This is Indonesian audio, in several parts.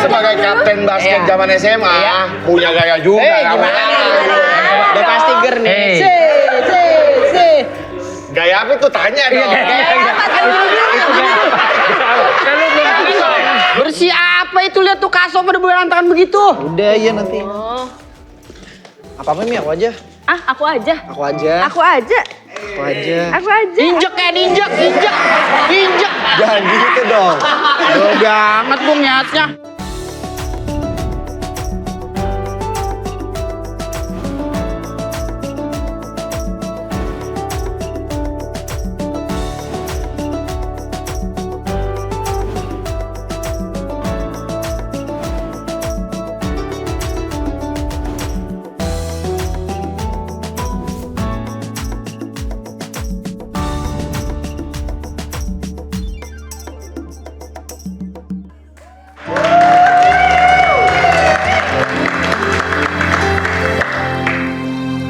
sebagai kapten basket zaman SMA punya gaya juga. Gimana nih? Udah pasti ger nih. Gaya apa itu tanya dong. Bersih apa itu, lihat tuh kaso pada berantakan begitu. Udah ya nanti. Apa Mi, aku aja. Aku aja. Aku aja. Aku aja. Aku aja. Aku aja. Injek kayak injek. Jangan gitu dong. Udah banget Bung niatnya.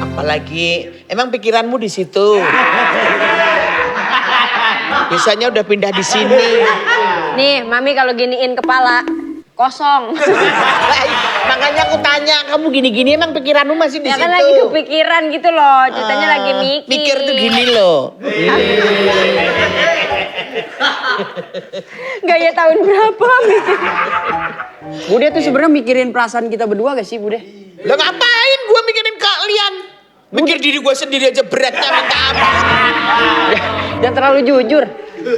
Apalagi, emang pikiranmu di situ. Biasanya udah pindah di sini. Nih, Mami kalau giniin kepala kosong. Makanya aku tanya, kamu gini-gini emang pikiranmu masih di Ya situ? kan lagi kepikiran gitu loh, ceritanya lagi mikir. Mikir tuh gini loh. Gaya tahun berapa mikir? Bude tuh sebenarnya mikirin perasaan kita berdua gak sih, Bude? Lah ngapain gua mikirin kalian? Mikir diri gua sendiri aja beratnya minta ampun. Jangan terlalu jujur.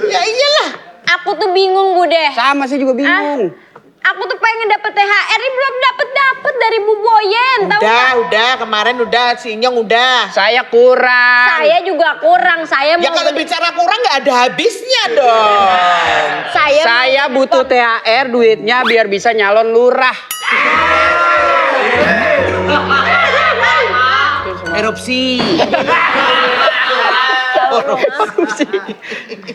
Ya iyalah. Aku tuh bingung, Bude. Sama sih juga bingung. Aku tuh pengen dapet THR, ini belum dapet dari Bu Boyen, tahu nggak? Udah, kemarin udah, si Inyong udah. Saya kurang. Saya juga kurang, saya Ya mau kalau bicara kurang nggak ada habisnya dong. saya butuh THR duitnya biar bisa nyalon lurah. Erupsi.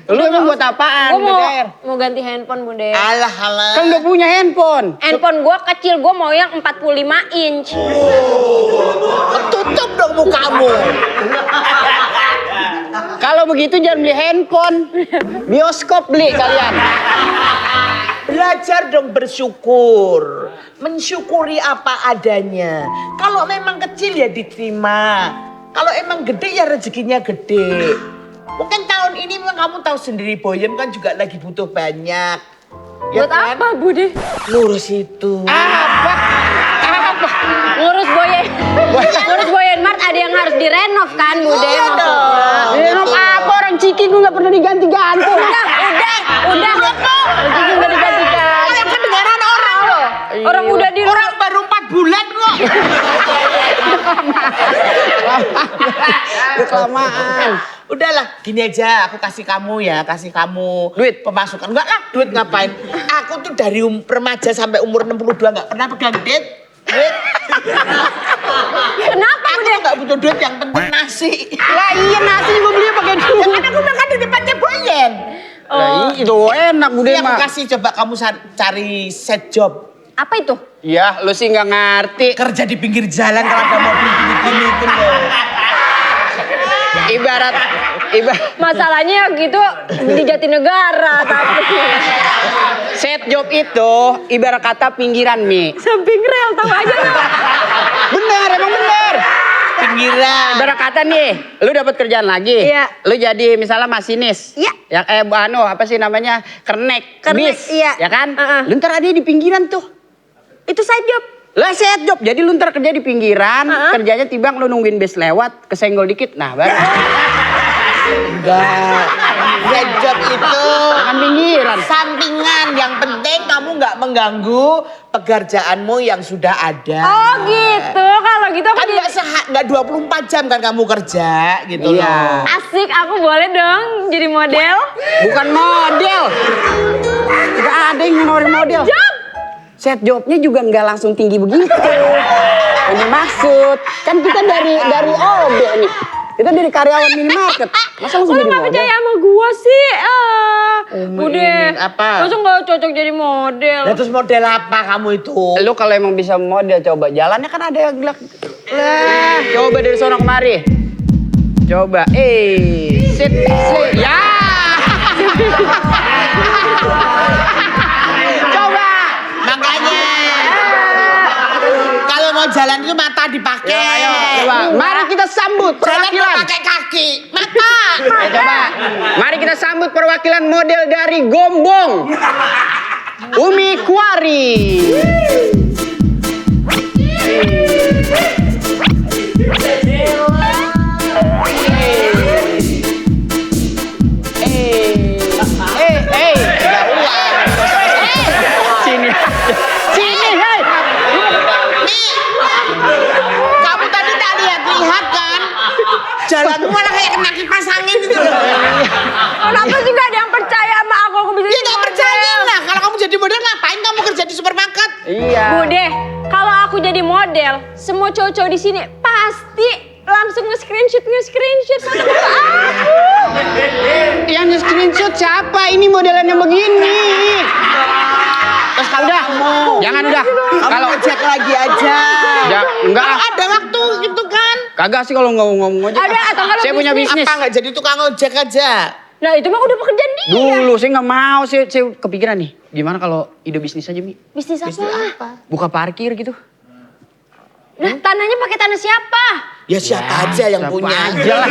Lu emang buat apaan? Gue THR? mau ganti handphone, Bude. Alah. Kan udah punya handphone. Handphone gue kecil, gue mau yang 45 inch. Tutup dong mukamu. Kalau begitu jangan beli handphone. Bioskop beli kalian. Belajar dong bersyukur. Mensyukuri apa adanya. Kalau memang kecil ya diterima. Kalau emang gede ya rezekinya gede. Mungkin tahun ini memang kamu tahu sendiri Boyem kan juga lagi butuh banyak. Ya Buat kan? apa, Bude? Ngurus itu. Apa? Ngurus Boyen Mart ada yang harus direnov kan, Bude? Iya dong. Renov apa? Orang Ciki gue gak pernah diganti-ganti. Udah. Ciki nggak digantikan. Kalian kedengaran orang loh. Orang udah di Orang baru 4 bulan kok. Kelamaan. Udahlah, gini aja aku kasih kamu Duit? pemasukan. Enggak lah, duit ngapain? Aku tuh dari remaja sampai umur 62 enggak pernah pegang duit. Kenapa, Aku tuh enggak butuh duit, yang penting nasi. Lah iya nasi juga beli pakai Ya duit. kan aku makan di depannya Boyen. Lah itu enak Bude Ini aku mah. kasih, coba kamu cari set job. Apa itu? Ya lu sih gak ngerti. Kerja di pinggir jalan kalau ada mobil gini-gini itu loh. Ibarat Masalahnya gitu di Jatinegara tapi set job itu ibarat kata pinggiran Mi. samping rel tahu aja tuh. Bener, emang bener. Pinggiran. Ibarat kata nih, lu dapat kerjaan lagi. Iya. Lu jadi misalnya masinis. Iya. Ya apa sih namanya? Kernek bis. Iya. Ya kan? Heeh. Lu ntar ada di pinggiran tuh. Itu side job. Lah set job. Jadi lu ntar kerja di pinggiran, Heeh. kerjanya tibang lu nungguin bis lewat, kesenggol dikit. Nah, baru Enggak. Set job itu kan pinggiran. sampingan. Yang penting kamu nggak mengganggu pekerjaanmu yang sudah ada. Oh gitu. Kalau gitu aku Kan nggak 24 jam kan kamu kerja gitu Iya. loh. asik. Aku boleh dong jadi model. Bukan model. Gak ada yang nawarin model. Job. Set jobnya juga nggak langsung tinggi begitu. Ini maksud. Kan kita dari OB nih. Kita dari karyawan minimarket. Masa langsung Lu jadi nggak model? percaya sama gua sih? Udah. apa? Masa nggak cocok jadi model? Nah, terus model apa kamu itu? Lu kalau emang bisa model coba. Jalannya kan ada yang gelak. Lah, coba dari sono kemari. Coba. Sit. Ya. Coba. Makanya jalan itu mata dipakai. Ayo, coba. Mari kita sambut Jalan perwakilan. pakai kaki, mata. Coba. Mari kita sambut perwakilan model dari Gombong. Umi Kuari. Sini. Sini, hei. Kamu tadi tak lihat kan? Jalanmu malah kayak kena kipas angin gitu. Kenapa sih gak ada yang percaya sama aku? Aku bisa Dia jadi gak model. percaya lah. Kalau kamu jadi model ngapain kamu kerja di supermarket? Iya. Bude, kalau aku jadi model, semua cowok-cowok di sini pasti langsung nge-screenshot foto aku. Yang nge-screenshot siapa? Ini modelannya begini. Terus kalau Udah, jangan udah. kalau cek lagi aja. Ya, enggak ah. Ada waktu gitu kan? Kagak sih kalau ngomong-ngomong ojek. Ada, atau kalau saya punya bisnis. Apa nggak jadi tukang ojek aja? Nah itu mah udah pekerjaan dia. Dulu saya nggak mau, saya kepikiran nih. Gimana kalau ide bisnis aja, Mi? Bisnis apa? Buka parkir gitu. Nah tanahnya pakai tanah siapa? Ya siapa aja yang Siapa punya. aja lah.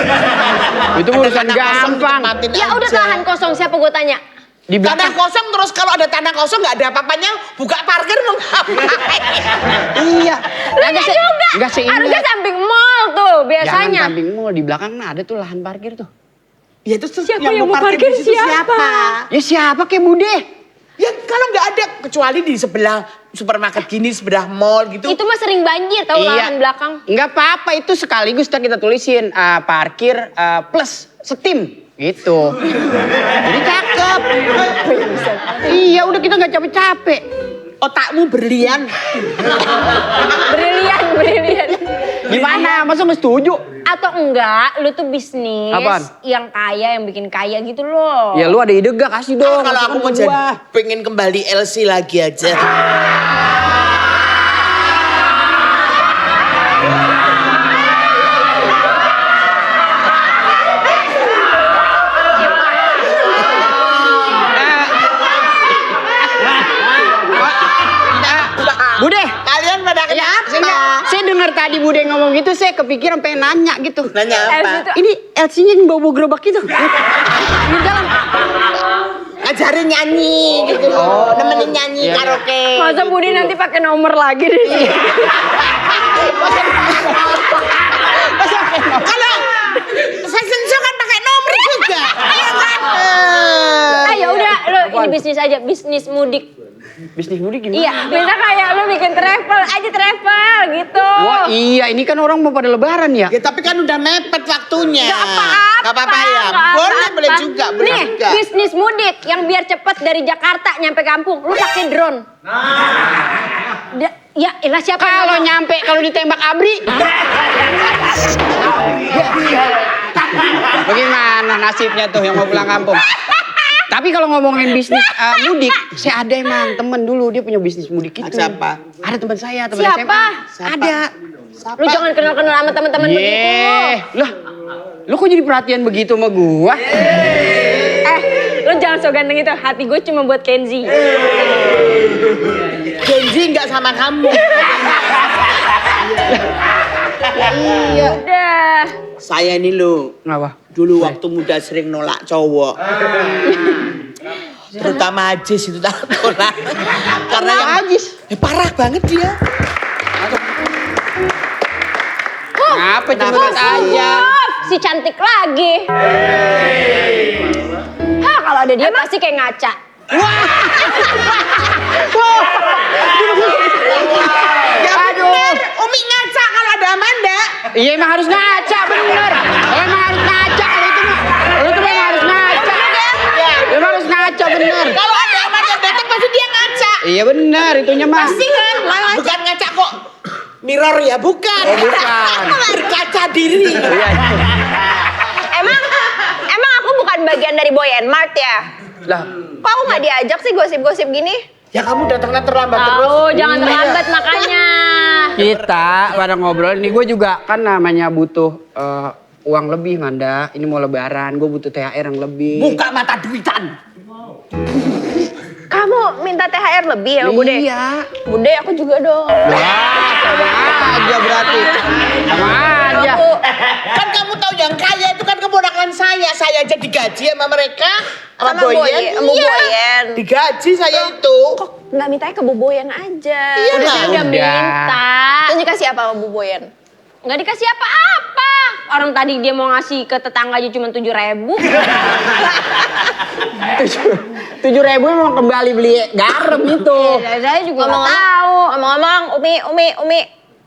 Itu urusan Tanah kosong gampang. ditempatin Ya udah aja. tahan kosong, siapa gue tanya? Di Tanah belakang. kosong terus kalau ada tanah kosong nggak ada apa-apanya buka parkir mau ngapain? Iya. Enggak juga. Enggak seindah. Harusnya samping mall tuh Jangan biasanya. samping mall, di belakang ada tuh lahan parkir tuh. Ya itu Siapa yang mau parkir di situ siapa? Ya siapa kayak Bude? Ya kalau nggak ada kecuali di sebelah supermarket gini, sebelah mall gitu. Itu mah sering banjir tahu lahan belakang. Enggak apa-apa, itu sekaligus kita tulisin parkir plus steam gitu. Jadi cakep. Iya, udah kita nggak capek-capek. Otakmu berlian. Brilian. Gimana? Masa nggak setuju? Atau enggak, lu tuh bisnis Apaan? yang kaya, yang bikin kaya gitu loh. Ya lu ada ide gak? Kasih dong. Kalau aku mau masukan jadi gua. pengen kembali LC lagi aja. Bude. Kalian pada kenapa? Saya dengar tadi Bude ngomong gitu, saya kepikiran pengen nanya gitu. Nanya apa? Ini LC-nya yang bawa gerobak gitu. Di dalam. Ngajarin nyanyi gitu. Nemenin nyanyi Iya, iya. karaoke. Masa Budi nanti pakai nomor lagi di sini? Kalau fashion show kan pakai nomor juga. Iya kan? Ah ya udah, lo ini bisnis aja, bisnis mudik. Bisnis mudik gimana? Iya, bisa kayak lo bikin travel gitu. Wah iya, ini kan orang mau pada lebaran ya. Ya tapi kan udah mepet waktunya. Gak apa-apa. Gak apa-apa ya. Gak Boleh, apa-apa. boleh juga. Boleh Nih, juga. bisnis mudik yang biar cepet dari Jakarta nyampe kampung. Lu pakai drone. Ya, ilah siapa yang Kalau ngomong? nyampe, kalau ditembak abri. Bagaimana nasibnya tuh yang mau pulang kampung? Tapi kalau ngomongin bisnis mudik, saya ada emang temen dulu dia punya bisnis mudik itu. Siapa? Ada teman saya, teman Siapa? SMA. Ada. Lu jangan kenal-kenal sama teman-teman begitu. Lah, lu kok jadi perhatian begitu sama gua? Lu jangan so ganteng itu. Hati gue cuma buat Kenzi. Kenzi nggak sama kamu. Iya. Udah. Saya ini lo. Kenapa? Dulu waktu muda sering nolak cowok. Terutama Ajis itu tak tolak. Karena yang Ajis? parah banget dia. Ngapa jemput aja? Si cantik lagi. Hah, kalau ada dia pasti kayak ngaca. Ya bener, Umi ngaca kalau ada Amanda. Iya emang harus ngaca, bener. Emang harus ngaca kalau itu mah. Kalau itu memang harus ngaca. Emang harus ngaca, bener. Kalau ada Amanda datang pasti dia ngaca. Iya bener, itunya mah. Pasti kan? Bukan ngaca kok. Mirror ya, bukan. Oh, bukan. Berkaca diri. Iya. Emang aku bukan bagian dari Boy and Mart ya? Lah, Kok aku nggak diajak sih gosip-gosip gini? Ya kamu datangnya terlambat terus. Oh, jangan terlambat makanya. kita pada ngobrol nih, gue juga kan namanya butuh uang lebih, Manda. Ini mau lebaran, gue butuh THR yang lebih. Buka mata duitan. Kamu minta THR lebih ya, Bude? Iya. Bude, aku juga dong. Wah, aja berarti. Sama aja. Kan kamu tahu yang kaya itu kan keponakan saya. Saya aja digaji sama mereka. Sama Boyen, sama Iya. Boyen. Digaji saya itu. Nggak mintanya ke Bu Boyen aja. Iya Udah lah. saya udah minta. Terus dikasih apa sama Bu Boyen? Nggak dikasih apa-apa. Orang tadi dia mau ngasih ke tetangga aja cuma 7.000. 7.000 memang kembali beli garam itu. Saya juga nggak Ngomong-ngomong, tahu. ngomong-ngomong, Umi.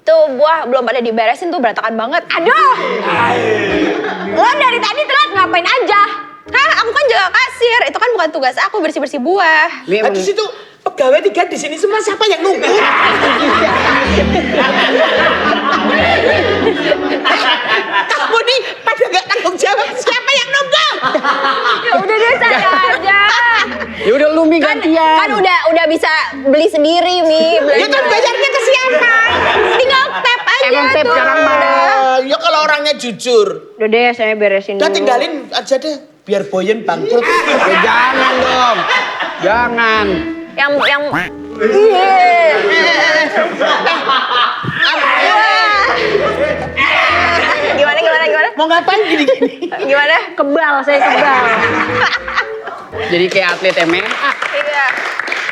Tuh buah belum pada diberesin tuh berantakan banget. Aduh. Lo dari tadi telat ngapain aja? Hah, aku kan jaga kasir. Itu kan bukan tugas aku bersih-bersih buah. Ini emang- Habis itu pegawai tiga di sini semua siapa yang nunggu? Kamu nih pada nggak tanggung jawab. Siapa yang nunggu? Ya udah deh saya aja. Ya udah lu Mi gantian. Kan udah bisa beli sendiri, Mi. Ya kan bayarnya ke siapa? Tinggal tap aja Emang tap tuh. jarang banget. Ya kalau orangnya jujur. Udah deh saya beresin Udah dulu. tinggalin aja deh. Biar Boyen bangkrut. Ya jangan dong. Jangan. Yang gimana? Mau ngapain gini-gini? Gimana? Kebal, saya kebal. Jadi kayak atlet MMA. Iya.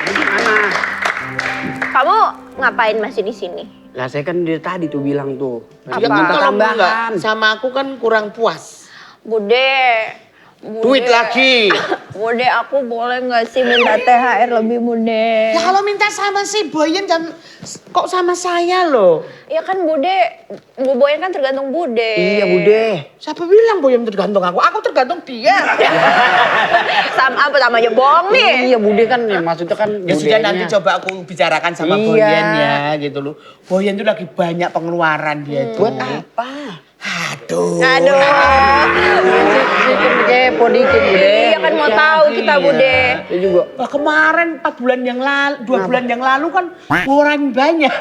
Gimana? Kamu ngapain masih di sini? Lah saya kan dari tadi tuh bilang tuh. Ya Lagi kan minta kalau tambahan. enggak sama aku kan kurang puas. Bude. Duit lagi. Bude, aku boleh nggak sih minta THR lebih, Bude? Ya kalau minta sama si Boyen kok sama saya loh? Ya kan Bude, Bu Boyen kan tergantung Bude. Iya Bude. Siapa bilang Boyen tergantung aku? Aku tergantung dia. Sama apa namanya bohong nih? Iya Bude kan yang maksudnya kan Ya sudah budenya. nanti coba aku bicarakan sama Iya. Boyen ya gitu loh. Boyen tuh lagi banyak pengeluaran dia tuh. Buat apa? Aduh. Kepo dikit Bude. Iya kan mau tahu kita, Bude. Saya juga. Wah, kemarin 4 bulan yang lalu, 2 bulan yang lalu kan pengeluaran banyak.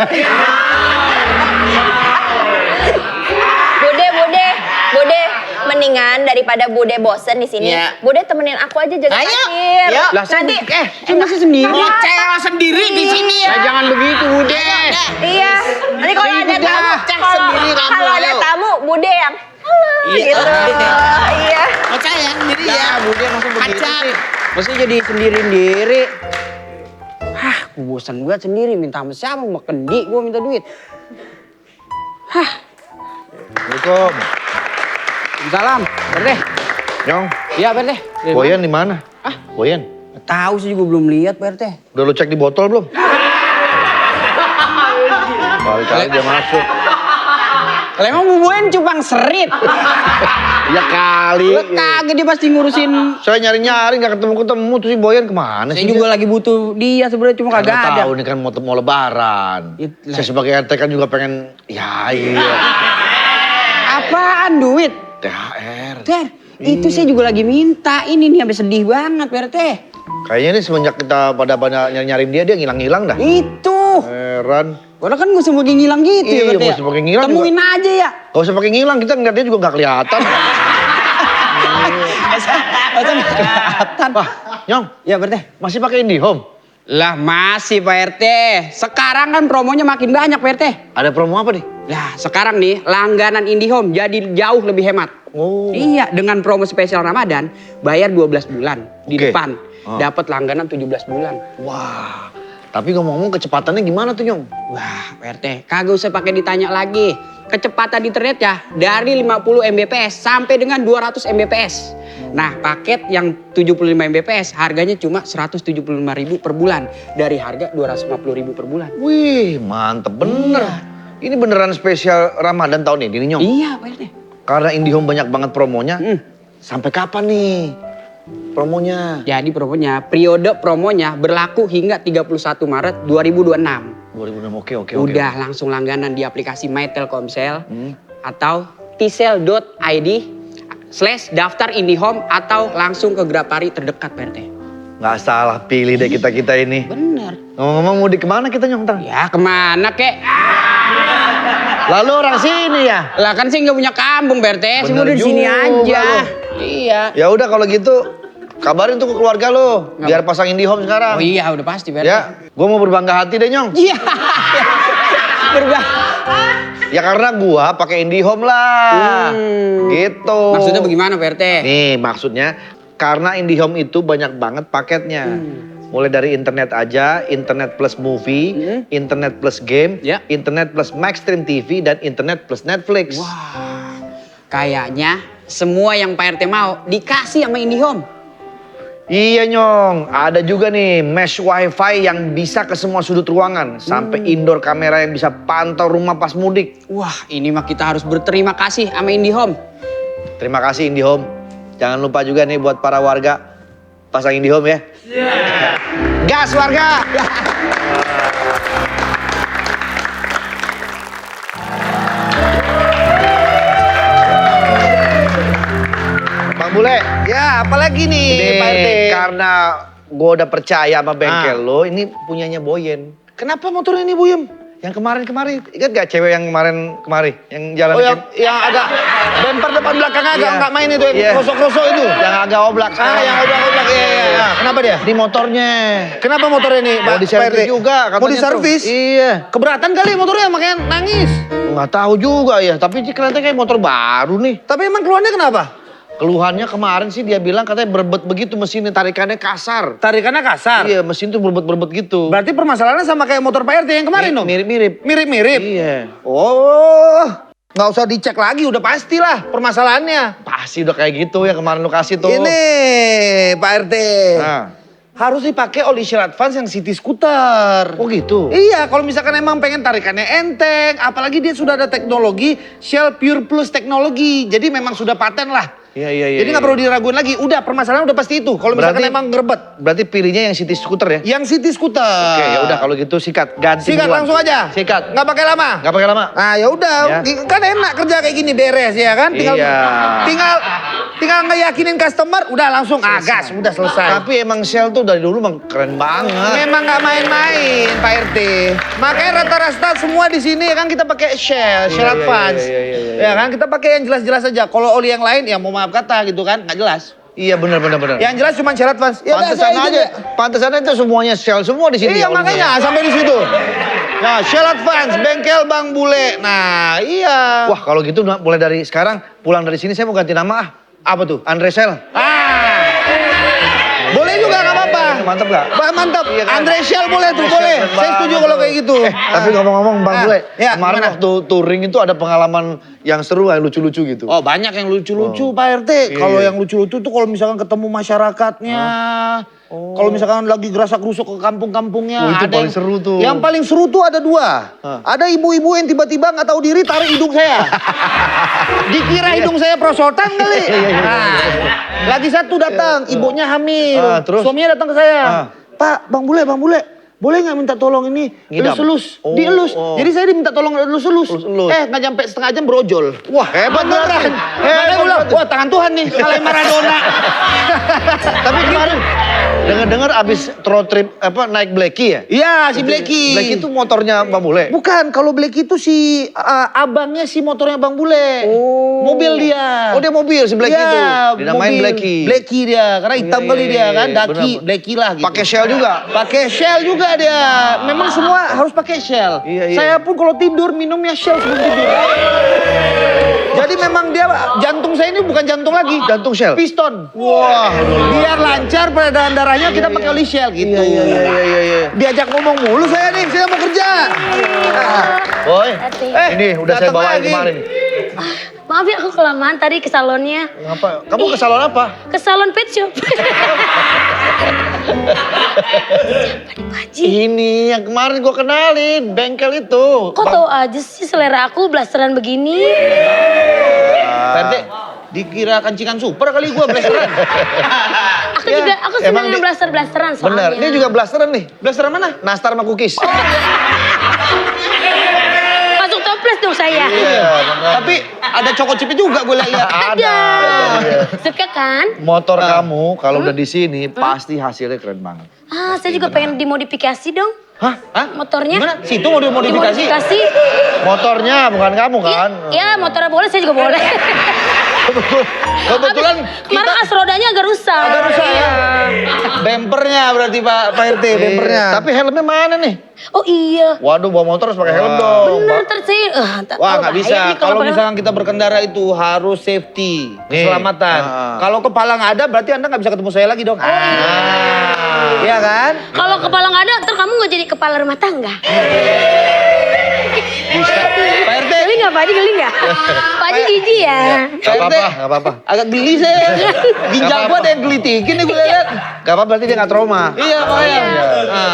Bude, mendingan daripada Bude bosen di sini, Iya. Bude temenin aku aja jaga Ayo, kasir. yuk. Lah Nanti, saya masih sendiri. Ngoceh sendiri di sini ya. Nah, jangan begitu Bude. iya. Nanti kalau Saya ada ikut tamu, dah. Cek sendiri kamu, kalau ada ayo. tamu, Bude yang halo Iya. gitu. Iya. Ngoceh ya sendiri ya. Ya Bude maksud begitu Kacang. sih. Mesti jadi sendiri-sendiri. Hah, gue bosan banget sendiri minta sama siapa, mau kendi gue minta duit. Assalamualaikum. Salam, Berde. Nyong, Iya Berde. Boyen di mana? Ah? Boyen. Tahu sih juga belum lihat Berde. Udah lu cek di botol belum? Kali-kali dia masuk. Lah emang Bu Boyen cupang serit. Ya kali. Lo kagak dia pasti ngurusin. Saya nyari-nyari nggak ketemu-ketemu tuh si Boyen kemana Saya sih? juga lagi butuh dia sebenarnya cuma kagak Nggak ada. tahu nih kan mau lebaran. Ya, Saya sebagai RT kan juga pengen, ya iya. Apaan duit? THR. Der, itu saya juga lagi minta. Ini nih sampai sedih banget PRT. Kayaknya nih semenjak kita pada nyari-nyariin dia ngilang-ngilang dah. Itu. Heran. Padahal kan gak usah pakai ngilang gitu Iya, ya PRT. nggak usah pakai ngilang Temuin aja ya. Gak usah pakai ngilang, kita ngeliat dia juga nggak kelihatan. Masa nggak kelihatan. Wah, Nyong, Ya PRT. masih pakai IndiHome? Lah masih Pak RT. Sekarang kan promonya makin banyak Pak RT. Ada promo apa nih? Lah sekarang nih langganan IndiHome jadi jauh lebih hemat. Oh. Iya, dengan promo spesial Ramadan bayar 12 bulan di Oke. depan. Oh. Dapat langganan 17 bulan. Wah, tapi ngomong-ngomong kecepatannya gimana tuh Nyong? Wah, Pak RT, kagak usah pakai ditanya lagi. Kecepatan internet ya dari 50 Mbps sampai dengan 200 Mbps. Nah, paket yang 75 Mbps harganya cuma 175.000 per bulan dari harga 250.000 per bulan. Wih, mantep bener. Ini beneran spesial Ramadan tahun ini nih Nyong? Iya, Pak RT. Karena IndiHome banyak banget promonya. Hmm. Sampai kapan nih promonya? Jadi periode promonya berlaku hingga 31 Maret 2026. 2006, oke. Udah langsung langganan di aplikasi My Telkomsel Hmm. atau tsel.id/daftar IndiHome atau langsung ke Grapari terdekat Pak RT. Nggak salah pilih deh kita ini. Bener. Ngomong-ngomong mudik kemana kita Nyong? Ntar? Ya kemana kek? Lalu orang sini ya? Lah kan sih nggak punya kampung Pak RT, sih Bener udah di sini juga aja. lo. Iya. Ya udah kalau gitu kabarin tuh ke keluarga lo biar pasang IndiHome sekarang. Oh iya udah pasti Pak RT. Ya, gua mau berbangga hati deh Nyong. Iya. Berubah. Ya karena gua pakai IndiHome lah. Gitu. Maksudnya bagaimana Pak RT? Nih maksudnya karena IndiHome itu banyak banget paketnya. Mulai dari internet aja, internet plus movie, internet plus game, Ya. internet plus Maxstream TV, dan internet plus Netflix. Wah, kayaknya semua yang Pak RT mau dikasih sama IndiHome. Iya Nyong, ada juga nih mesh wifi yang bisa ke semua sudut ruangan. Sampai indoor kamera yang bisa pantau rumah pas mudik. Wah, ini mah kita harus berterima kasih sama IndiHome. Terima kasih IndiHome. Jangan lupa juga nih buat para warga, pasang IndiHome ya. Gas warga! Bang Bule, Ya, apalagi nih ini Pak RT? karena gue udah percaya sama bengkel lo, ini punyanya Boyen. Kenapa motor ini Buyem? Yang kemarin-kemarin, ingat gak cewek yang kemarin yang jalan Oh yang agak bemper depan belakang agak Iya. nggak main itu, yang Iya. krosok-krosok itu. yang agak oblak sekarang. Yang oblak-oblak, iya. Kenapa dia? Di motornya. Kenapa motor ini, Mau Pak diservis RT? juga katanya Mau diservis? tuh. Iya. Keberatan kali motornya, makanya nangis. Nggak tahu juga ya, tapi kelihatannya kayak motor baru nih. Tapi emang keluarnya kenapa? Keluhannya kemarin sih dia bilang katanya berebet begitu mesinnya, tarikannya kasar. Tarikannya kasar. Iya, mesin tuh berebet-berebet gitu. Berarti permasalahannya sama kayak motor Pak RT yang kemarin dong? Mirip-mirip. Mirip-mirip? Iya. Oh, nggak usah dicek lagi, udah pastilah permasalahannya. Pasti udah kayak gitu ya kemarin lu kasih tuh. Ini Pak RT. Nah. Harus dipakai oli Shell Advance yang city scooter. Oh gitu? Iya, kalau misalkan emang pengen tarikannya enteng, apalagi dia sudah ada teknologi Shell Pure Plus teknologi. Jadi memang sudah paten lah. Iya. Jadi nggak perlu diraguin lagi. Udah, permasalahan udah pasti itu. Kalau misalkan Berarti- emang ngerebet. Berarti pilihnya yang city scooter ya? Yang city scooter. Oke, ya udah kalau gitu sikat, ganti Sikat duluan. langsung aja. Sikat. Nggak pakai lama. Nggak pakai lama. Nah ya udah, Ya. kan enak kerja kayak gini beres ya kan? Tinggal Iya. tinggal ngeyakinin customer, udah langsung gas, udah selesai. Tapi emang Shell tuh dari dulu emang keren banget. Memang nggak main-main Pak RT. Makanya rata-rata semua di sini kan kita pakai Shell Iya, Advance. iya. Ya kan kita pakai yang jelas-jelas aja. Kalau oli yang lain ya mau maaf kata gitu kan nggak jelas. Iya benar. Yang jelas cuma Shell Advance. Ya udah, Pantesan saya aja, ikut ya. pantesan aja semuanya Shell semua di sini. Iya olinya. makanya sampai di situ. Nah Shell Advance bengkel Bang Bule. Nah iya. Wah kalau gitu mulai dari sekarang pulang dari sini saya mau ganti nama ah. Apa tuh? Andre Shell. Boleh juga nggak apa-apa. Mantap gak? Mantap. Iya kan? Andre Shell boleh tuh Andre boleh. Shell, Saya setuju kalau kayak gitu. Tapi ngomong-ngomong Bang Bule, ya, kemarin gimana? waktu touring itu ada pengalaman yang seru yang lucu-lucu gitu. Oh banyak yang lucu-lucu Pak RT. Iya, Kalau iya. yang lucu-lucu tuh kalau misalkan ketemu masyarakatnya. Kalau misalkan lagi gerasak rusuk ke kampung-kampungnya. Oh, itu ada paling yang- seru tuh. Yang paling seru tuh ada dua. Ada ibu-ibu yang tiba-tiba nggak tahu diri tarik hidung saya. Dikira hidung saya prosotan kali. Nah, lagi satu datang, ibunya hamil. Terus? Suaminya datang ke saya. Pak, Bang Bule, boleh nggak minta tolong ini Ngidam? elus-elus, Oh, dielus. oh. Jadi saya diminta tolong elus-elus. Elus-elus. Nggak nyampe setengah jam brojol. Wah hebat Beneran. berarti. Makanya gue bilang, wah tangan Tuhan nih, kalahin Maradona. Tapi kemarin dengar-dengar abis road trip naik Blacky ya? Iya, si Blacky. Blacky itu motornya Bang Bule. Bukan, kalau Blacky itu si abangnya si motornya Bang Bule. Mobil dia. Oh dia mobil si Blacky Iya, itu. Dinamain mobil. Blacky. Blacky dia, karena hitam Iya, kali iya, dia kan, iya, daki, benar. Blacky lah gitu. Pakai Shell juga. Pakai Shell juga dia. Memang semua harus pakai Shell. Iya, iya. Saya pun kalau tidur minumnya Shell sebelum tidur. Jadi memang dia jantung saya ini bukan jantung lagi. Jantung Shell? Piston. Wah. Biar lancar peredaran darahnya kita pakai oli Shell gitu. Iya. Diajak ngomong mulu saya nih, saya mau kerja. Boy, Hati. ini udah saya datang bawain lagi. kemarin. Maaf ya aku kelamaan tadi ke salonnya. Ngapa? Kamu ke salon apa? Ke salon pet shop. Ini yang kemarin gua kenalin, bengkel itu. Kok tahu aja sih selera aku blasteran begini? Berarti dikira kancingan super kali gua blasteran. Aku juga, aku emang senang di- blaster-blasteran soalnya. Bener, dia juga blasteran nih. Blasteran mana? Nastar sama cookies. Masuk toples dong saya. Iya, bener. Tapi ada coko chipnya juga gue lihat. Ada. Suka kan? Motor kamu kalau udah di sini pasti hasilnya keren banget. Ah, saya juga pengen dimodifikasi dong. Hah? Motornya. Gimana? Situ mau dimodifikasi? Dimodifikasi. Motornya bukan kamu kan? Ya, motornya boleh, saya juga boleh. Kebetulan Kemarin as rodanya agak rusak. agak rusak ya. Bempernya berarti Pak RT, bempernya. Tapi helmnya mana nih? Oh iya. Waduh, bawa motor harus pakai helm dong. Bener terus Wah nggak bisa. Kalau misalkan kita berkendara itu harus safety, Nih. keselamatan. Kalau kepala nggak ada, berarti Anda nggak bisa ketemu saya lagi dong. Iya kan? Kalau kepala nggak ada, ntar kamu nggak jadi kepala rumah tangga. Pak RT. Geli nggak Pak Haji, geli nggak? Pak Haji jijik ya. Gak apa-apa, gak apa-apa. Agak geli saya. Ginjal gua ada yang gelitikin nih gue lihat. Gak apa-apa, berarti dia gak trauma. Iya makanya.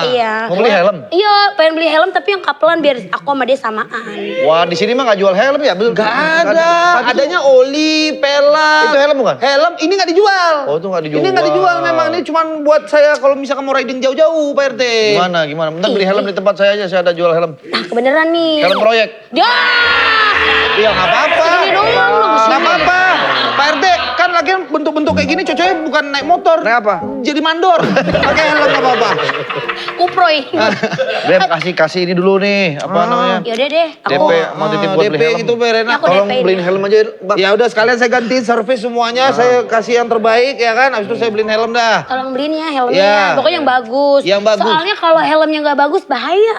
Iya. Mau beli helm? Iya, pengen beli helm tapi yang kapelan biar aku sama dia samaan. Wah, di sini mah gak jual helm ya? Betul? Gak ada. Adanya oli, pelat. Itu helm bukan? Helm ini nggak dijual. Oh, itu nggak dijual. Ini nggak dijual memang. Ini cuma buat saya kalau misalkan mau riding jauh-jauh, Pak RT. Gimana? Bentar beli helm di tempat saya aja, saya ada jual helm. Nah, kebeneran nih. Helm proyek. Ya. Iya nggak apa-apa. Segini doang loh, Nggak apa-apa. Pak RT kan lagi bentuk-bentuk kayak gini cocoknya bukan naik motor. Naik apa? Jadi mandor. Pakai helm nggak apa-apa. Kuproy. Dia kasih ini dulu nih, apa namanya? Yaudah deh, aku DP, mau titip buat beli DP helm. gitu Pak Rena. Aku Tolong DP-in beliin ya. helm aja, Bang. Ya udah sekalian saya gantiin servis semuanya, saya kasih yang terbaik ya kan. Habis itu saya beliin helm dah. tolong beliin ya helmnya. Iya. Pokoknya yang bagus. Yang bagus. Soalnya kalau helmnya nggak bagus bahaya.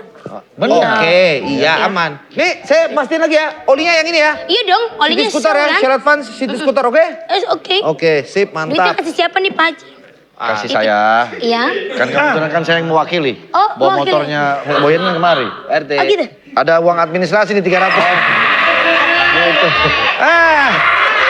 Oke, iya aman. Nih, saya pastiin lagi ya, olinya yang ini ya. Iya dong, olinya City Scooter Shell, ya, kan? Shell Advance City Scooter, oke? Oke. Oke, sip, Duitnya mantap. kasih siapa nih Pak Haji? Kasih saya. Iya. Kan kebetulan kan saya yang mewakili. Oh, Bawa mewakili. motornya Boyan kan kemari. RT. Oh gitu? Ada uang administrasi nih 300. Gitu.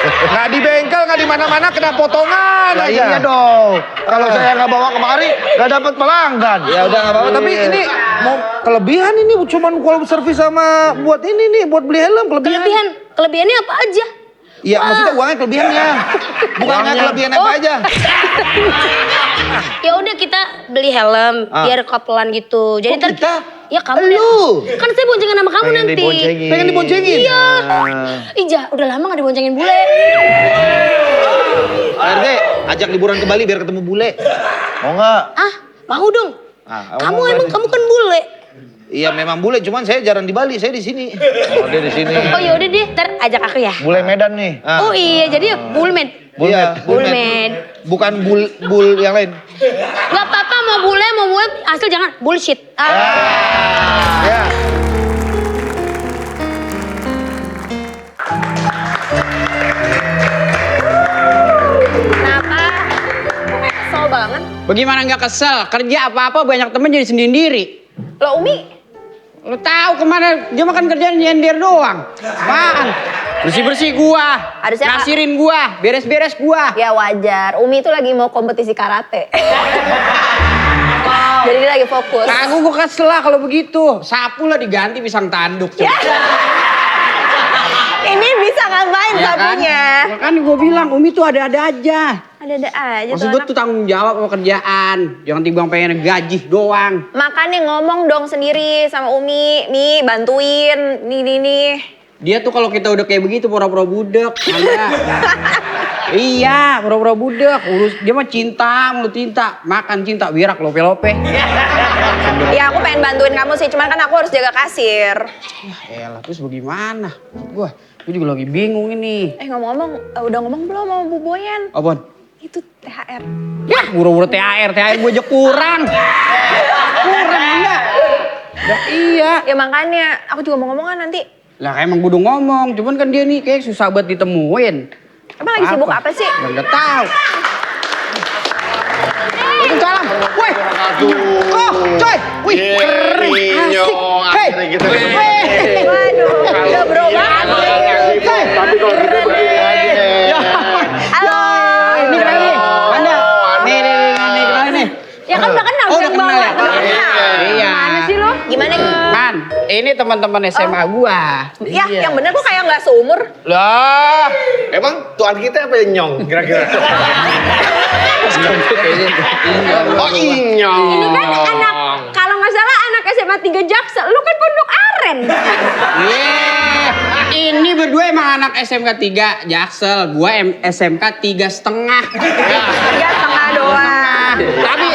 Nggak di bengkel, nggak di mana-mana, kena potongan Nah, aja. iya dong. Kalau saya nggak bawa kemari, nggak dapat pelanggan. Ya udah nggak apa-apa. Tapi ini mau kelebihan ini cuman kalau servis sama buat ini nih, buat beli helm kelebihan. Kelebihannya apa aja? Iya maksudnya uangnya kelebihannya. Bukannya kelebihan apa aja. Ya udah kita beli helm biar kapelan gitu. Jadi Kok kita? Ya kamu Lu. deh. Kan saya boncengan sama kamu Pengen nanti. diboncengin. Pengen diboncengin? Iya. Ija, udah lama gak diboncengin bule. Pak RT, ajak liburan ke Bali biar ketemu bule. Mau nggak? Ah, mau dong. Kamu Kamu kan bule. Iya memang bule, cuman saya jarang di Bali, saya di sini. Oh, dia di sini. Oh ya udah deh, ntar ajak aku ya. Bule Medan nih. Oh iya, jadi bullman. Iya, Bullman. Bukan bul yang lain. Gak apa-apa mau bule, asal jangan bullshit. Ya. Kenapa? Kesel banget. Bagaimana nggak kesel? Kerja apa-apa banyak temen jadi sendiri. Lo Umi, Lu tahu kemana dia makan kerjaan nyender doang. Apaan? Bersih-bersih gua, Harusnya ngasirin gua, beres-beres gua. ya wajar. Umi itu lagi mau kompetisi karate. Jadi dia lagi fokus. Kagak gua kesel lah kalau begitu. Sapu lah diganti pisang tanduk. coba. Ini bisa ngapain Ya kan? sapunya? Ya kan gua bilang Umi tuh ada-ada aja. Ada-ada aja Maksud tuh gua anak. tuh tanggung jawab sama kerjaan. Jangan tiba pengen gaji doang. Makanya ngomong dong sendiri sama Umi. Mi, bantuin. Nih. Dia tuh kalau kita udah kayak begitu pura-pura budek. Anda. Iya, pura-pura budek. Urus dia mah cinta, mulu cinta. Makan cinta, wirak lope-lope. Ya aku pengen bantuin kamu sih, cuman kan aku harus jaga kasir. Ya elah, terus bagaimana? Gua juga lagi bingung ini. Ngomong-ngomong, udah ngomong belum sama Bu Boyan? Apaan? Itu THR. Ya, buru-buru THR gue aja kurang. Kurang enggak? Ya, iya. Ya makanya, aku juga mau ngomong kan nanti. Lah emang kudu ngomong, cuman kan dia nih kayak susah banget ditemuin. Emang lagi sibuk apa sih? Ya nggak tahu. Waalaikumsalam. Woi. Oh, coy. Wih, keren. Asik. Hei. Waduh, udah bro banget. Tapi kalau kita begini aja nih. Halo. Ini kenal nih. Anda. Nih, kenal nih. Ya kan udah kenal Oh, yang udah kenal bawa. ya? Iya. Mana sih lo? Gimana? Man, ini teman-teman SMA gua. Ya, yang bener kok kayak nggak seumur. Lah, Emang tuan kita apa yang nyong kira-kira? Oh inyong. Ini kan anak, kalau nggak salah anak SMA 3 Jaksel. Lu kan pondok aren. ini berdua emang anak SMK 3 Jaksel, gua SMK 3,5. Ya setengah doang. Tapi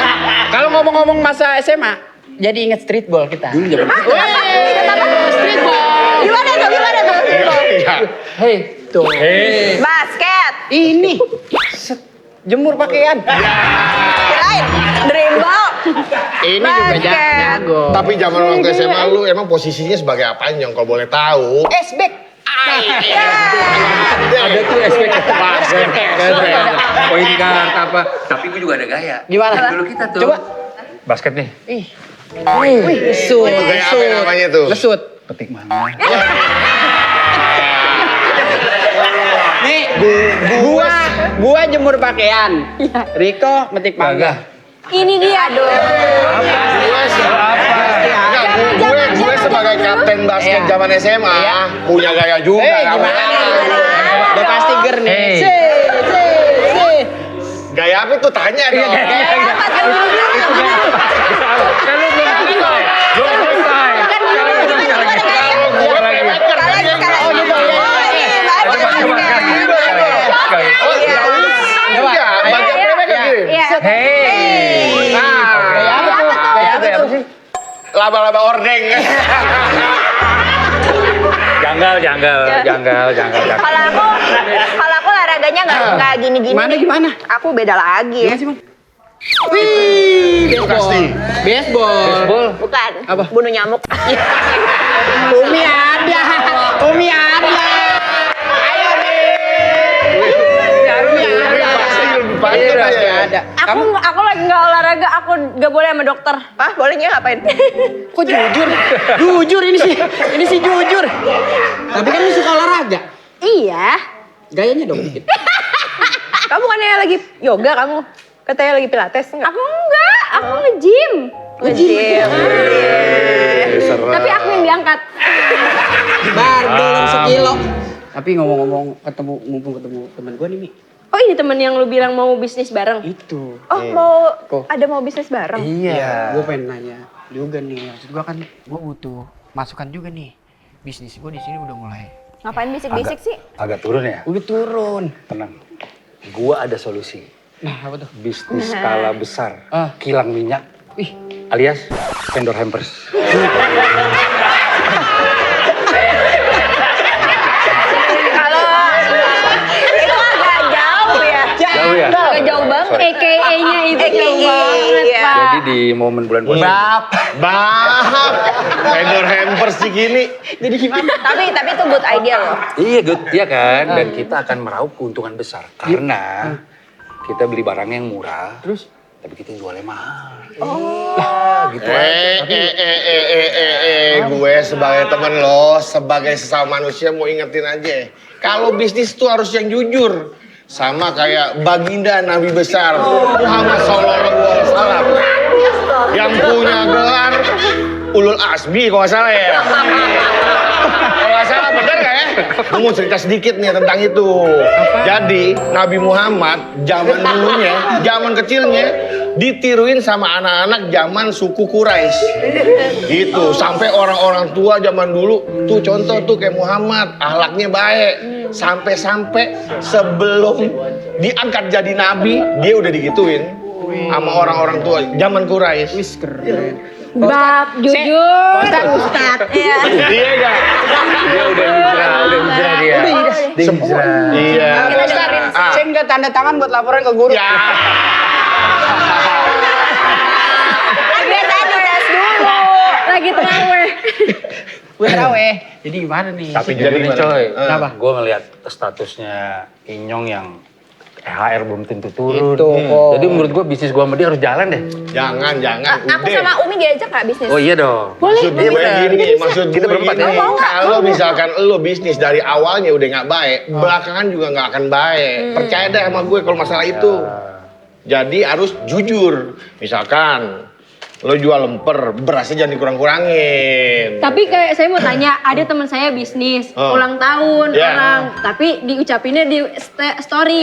kalau ngomong-ngomong masa SMA, jadi inget streetball kita. Dulu zaman. Streetball. Gimana tuh? Hei, tuh. Basket. Ini. Jemur pakaian. Kirain dribble. Ini juga jago. Tapi zaman waktu SMA lu emang posisinya sebagai apa, Nyong? Kalau boleh tahu. Esbek. Ada tuh aspek basket, poin guard apa. Tapi gue juga ada gaya. Gimana? Dulu kita tuh. Coba. Basket nih. Lesut. Gaya apa namanya tuh? Lesut. Petik mana? Nih, gua jemur pakaian. Riko metik mangga. Ini dia. Aduh. Gue sebagai kapten basket zaman SMA punya gaya juga. Gimana? Udah pasti ger nih. Gaya apa tuh tanya dong. Kan lu belum selesai. Belum selesai. Hei. Gaya apa sih? Laba-laba ordeng. Janggal. Kalau aku olahraganya nggak gini-gini. Gimana? Aku beda lagi. Wih, baseball. Bukan. Apa? Bunuh nyamuk. Umi ada. Ayo nih. Pasti lebih pantas ya. Ada. Aku lagi nggak olahraga, aku nggak boleh sama dokter. Hah, bolehnya ngapain? Kok jujur? Jujur ini sih jujur. Tapi kan lu suka olahraga. Iya. Gayanya dong dikit. Kamu bukannya lagi yoga kamu? Katanya lagi pilates enggak? Aku enggak, aku nge-gym. Nge-gym. Tapi aku yang diangkat. Barbel 1 kilo. Tapi ngomong-ngomong mumpung ketemu teman gua nih, Mi. Oh ini temen yang lu bilang mau bisnis bareng? Itu. Oh, mau bisnis bareng? Iya. Gua pengen nanya juga nih. Maksud gua kan gua butuh masukan juga nih. Bisnis gua di sini udah mulai. Ngapain bisik-bisik sih? Agak turun ya? Udah turun. Tenang. Gua ada solusi. Nah, apa tuh? Bisnis skala besar. Ah. Kilang minyak. Wih, Alias vendor hampers. Kalau itu agak jauh ya. Jauh ya? Agak jauh banget. AKA-nya itu AKA, jauh banget, iya. Pak. Jadi di momen bulan puasa. Vendor hampers segini. jadi gimana? Tapi itu good idea loh. Iya, good, iya kan? Dan kita akan meraup keuntungan besar. Karena kita beli barang yang murah, Terus? tapi kita jualnya mahal. Gitu gue sebagai temen lo, sebagai sesama manusia mau ingetin aja. Kalau bisnis tuh harus yang jujur. Sama kayak baginda Nabi besar Muhammad SAW. Yang punya gelar Ulul Azmi kalau nggak salah ya. Kalau nggak salah bener nggak ya? Gue mau cerita sedikit nih tentang itu. Jadi Nabi Muhammad zaman kecilnya ditiruin sama anak-anak zaman suku Quraisy. Gitu, sampai orang-orang tua zaman dulu tuh contoh tuh kayak Muhammad, akhlaknya baik. Sampai-sampai sebelum diangkat jadi nabi, dia udah digituin sama orang-orang tua zaman Quraisy. Wis keren. Bab, jujur. Ustad. Iya. Iya enggak? Dia udah hijrah dia. Iya. Kita dengerin. Saya nggak tanda tangan buat laporan ke guru. Ya. Biasanya dites dulu. Lagi terawih. Terawih. Jadi gimana nih? Tapi Jadi jujur nih gimana? coy, Kenapa? gue ngeliat statusnya Inyong yang THR belum tentu turun. Itu kok. Jadi menurut gue bisnis gue sama dia harus jalan deh. Jangan. Aku sama Umi diajak nggak bisnis? Oh iya dong. Maksud gue gini, maksud Kita gue berempat gini, ya? kalau misalkan lo bisnis dari awalnya udah nggak baik, belakangan juga nggak akan baik. Percaya deh sama gue kalau masalah itu. Jadi harus jujur. Misalkan lo jual lemper, berasnya jangan dikurang-kurangin. Tapi kayak saya mau tanya, ada teman saya bisnis, Oh. ulang tahun Ya. orang, tapi diucapinnya di story,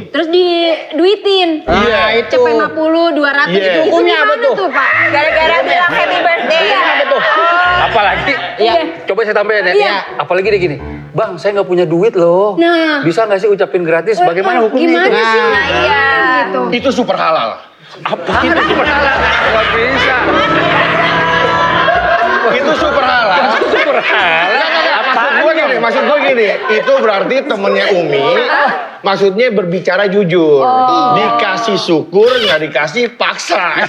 terus diduitin. Iya, itu. Cepet 50, 200 Iya. itu Hukumnya apa gimana tuh? Pak? Gara-gara bilang happy birthday. Apalagi, Iya. coba saya tambahin ya. Iya. Apalagi dia gini, bang saya nggak punya duit loh. Nah. Bisa nggak sih ucapin gratis? Bagaimana hukumnya Gimana itu? sih? Nah, iya. Gitu. Itu super halal. Apa itu superhala? Nggak bisa. Itu super halal. Superhala? Apa Maksud gue gini, itu berarti temennya Umi, maksudnya berbicara jujur. Dikasih syukur, nggak dikasih paksa.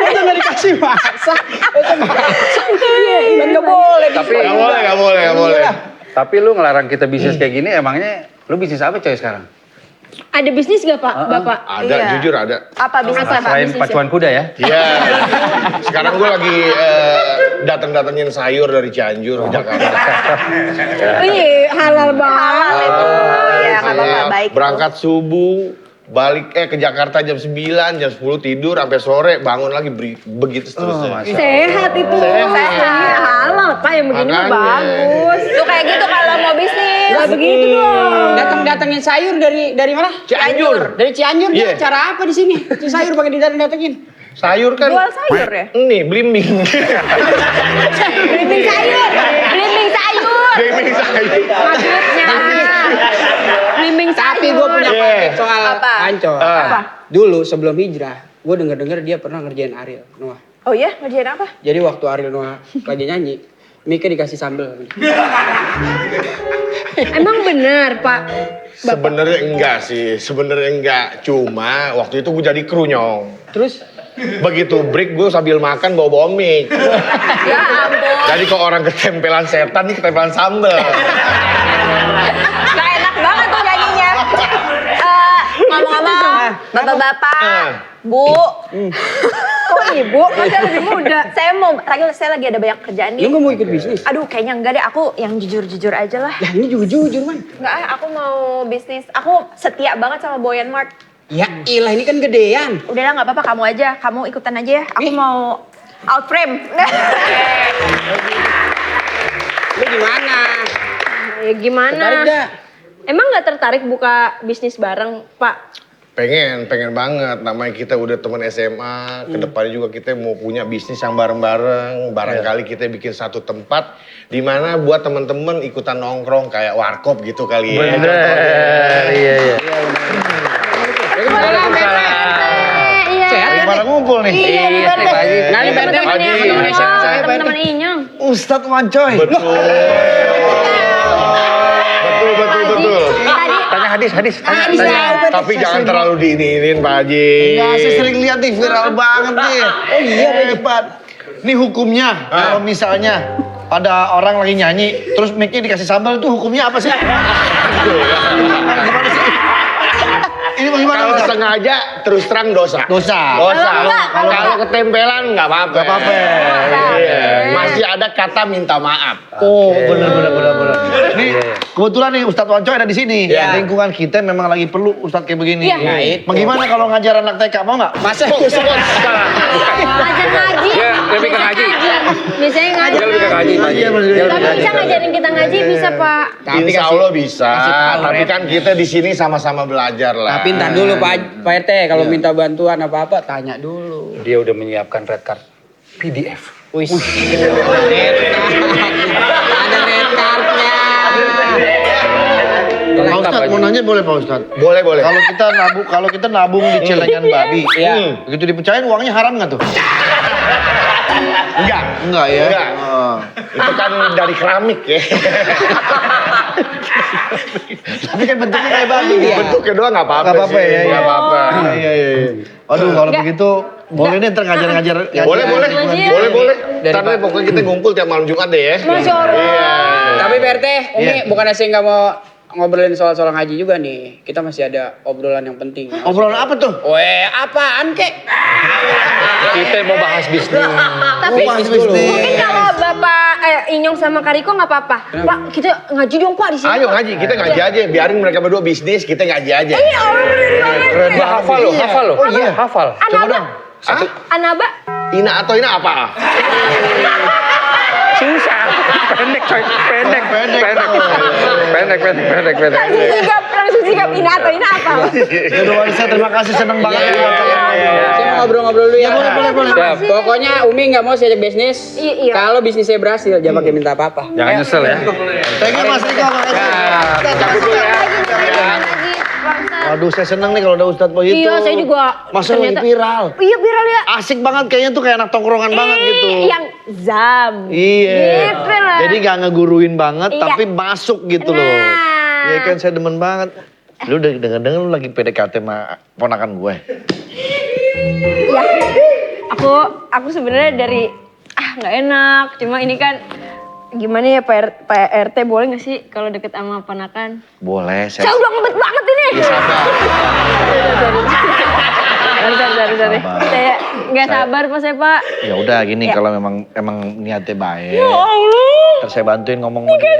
Itu nggak dikasih masa. Nggak boleh. Tapi Nggak boleh. Tapi lu ngelarang kita bisnis kayak gini, emangnya lu bisnis apa coy sekarang? Ada bisnis gak Pak, Bapak? Ada, jujur ada. Apa bisnisnya Pak? Selain pacuan kuda ya? Iya. Sekarang gue lagi dateng-datengin sayur dari Cianjur, Jakarta. Iya, halal banget. Halal itu. Iya, nggak apa-apa, Saya baik. berangkat subuh, balik ke Jakarta jam 9, jam 10 tidur sampai sore, bangun lagi begitu seterusnya. Sehat itu. Sehat. Iya, halal Pak, yang begini mah Makanya. bagus. Tuh kayak gitu kalau mau bisnis. Gak begitu dong. Datang-datangin sayur dari mana? Cianjur. Dari Cianjur. Iya. Dia cara apa di sini? Sayur pakai didatang-datangin. Sayur kan Jual sayur ya? ini blimbing. Belimbing sayur. Belimbing sayur. Blimbing sayur. Maksudnya. Belimbing sayur. Tapi gue punya Iya. paket soal Apa? Ancol. Apa? Dulu sebelum hijrah, gue denger dia pernah ngerjain Ariel Noah. Oh iya, ngerjain apa? Jadi waktu Ariel Noah lagi nyanyi, Mika dikasih sambel. Emang benar Pak. Sebenarnya enggak sih, sebenarnya enggak. Cuma waktu itu gue jadi kru nyong. Terus Begitu break gue sambil makan bawa mic. Ya ampun. Jadi kok orang ketempelan setan nih ketempelan sambel. Gak enak banget tuh nyanyinya. Ngomong-ngomong, bapak-bapak, bu. Kok ibu? Masih lebih muda. Saya lagi ada banyak kerjaan nih. lu gak mau ikut bisnis? Aduh, kayaknya enggak deh. Aku yang jujur-jujur aja lah. Ya ini juga jujur man. Enggak, aku mau bisnis. Aku setia banget sama Boyan Mart. Ya ilah ini kan gedean. Udahlah, nggak apa-apa. Kamu aja. Kamu ikutan aja ya. Aku mau out frame. Lu gimana? Ya gimana? Tertarik gak? Emang nggak tertarik buka bisnis bareng Pak? Pengen banget. Namanya kita udah teman SMA. Kedepannya juga kita mau punya bisnis yang bareng-bareng. Barangkali kita bikin satu tempat di mana buat teman-teman ikutan nongkrong kayak warkop gitu kali ya. Iya. Iya. Sehat Pada ngumpul nih. Iya, bener deh. Kenalin Pak RT. Temen-temennya Temen-temen SMA saya, Pak RT. temen-temen Inyong. Ustadz Wancoy. Betul. Betul. Tadi Tanya hadis. Tapi jangan terlalu diiniin Pak Haji. Enggak, saya sering lihat nih viral banget nih. Oh iya, hebat. Ini hukumnya kalau misalnya ada orang lagi nyanyi, terus mic-nya dikasih sambal itu hukumnya apa sih? Gimana sih? Ini bagaimana? Kalau Ustadz? sengaja terus terang dosa. Dosa. Kalau ketempelan nggak apa-apa. Nggak apa-apa. Iya. Masih ada kata minta maaf. Oh, benar. Nih, kebetulan nih Ustadz Wancoy ada di sini. Iya. Lingkungan kita memang lagi perlu Ustadz kayak begini. Iya. Nah, itu. Bagaimana kalau ngajar anak TK, mau nggak? Masa ngajar ngaji. Dia lebih ke ngaji. Biasanya ngaji. Dia lebih ke ngaji. Tapi bisa ngajarin kita ngaji bisa Pak. Insya Allah bisa. kasih tahu, Tapi Red. kan kita di sini sama-sama belajar lah. Tapi ntar dulu Pak RT kalau minta bantuan apa-apa tanya dulu. Dia udah menyiapkan red card PDF. Wih. Ada red card-nya. Pak Ustadz mau nanya boleh Pak Ustadz? Boleh. Kalau kita nabung di celengan babi, Iya. begitu dipecahin uangnya haram nggak tuh? Enggak ya? Enggak. Oh. Itu kan dari keramik ya. Tapi kan bentuknya kayak babi. Bentuknya doang nggak apa-apa. Nggak apa-apa sih. ya? Nggak apa-apa. Iya. Aduh, kalau begitu boleh nih ntar ngajar-ngajar. Boleh. Dari Ntar deh Pak. pokoknya kita ngumpul tiap malam Jumat deh ya. Masya Allah. Iya. Tapi Pak RT, Umi bukannya saya nggak mau ngobrolin soal ngaji juga nih. Kita masih ada obrolan yang penting. Obrolan apa tuh? Weh, apaan kek? Kita mau bahas bisnis. Tapi Bisnis dulu. mungkin kalau Bapak Inyong sama Kariko nggak apa-apa. Pak, kita ngaji dong Pak di sini. Ayo ngaji, kita ngaji aja. Biarin mereka berdua bisnis, kita ngaji aja. Keren banget. Hafal lo. Oh iya. Hafal. Coba dong. Anaba? Ina atau Ina apa? Susah. Pendek coy. Pendek. Langsung sigap ini atau ini apa? Yaudah Wanisa, terima kasih, seneng banget. Saya mau ngobrol-ngobrol dulu ya. Boleh. Pokoknya Umi nggak mau saya ajak bisnis. Iya. Kalau bisnis saya berhasil, jangan pakai minta apa-apa. Jangan nyesel ya. Thank you Mas Riko, makasih. Cabut dulu ya. Lagi, Bang Ustadz. Waduh, saya seneng nih kalau ada Ustadz begitu. Iya, saya juga Masa lagi ternyata- viral. Iya viral ya. Asik banget kayaknya tuh kayak anak tongkrongan banget gitu. Yang zam. Iya. Gitu loh. Jadi gak ngeguruin banget, Iya. tapi masuk gitu loh. Nah. Iya kan, saya demen banget. Lu udah denger-denger lu lagi PDKT sama ponakan gue. Ya, aku sebenarnya dari nggak enak. Cuma ini kan gimana ya Pak RT boleh nggak sih kalau deket sama ponakan? Boleh, Saya udah ngebet banget ini. Ya, sabar. Sorry. Saya nggak sabar Pak saya Pak. Ya udah gini, Ya. kalau emang niatnya baik. Ya Allah. Terus saya bantuin ngomong sama dia.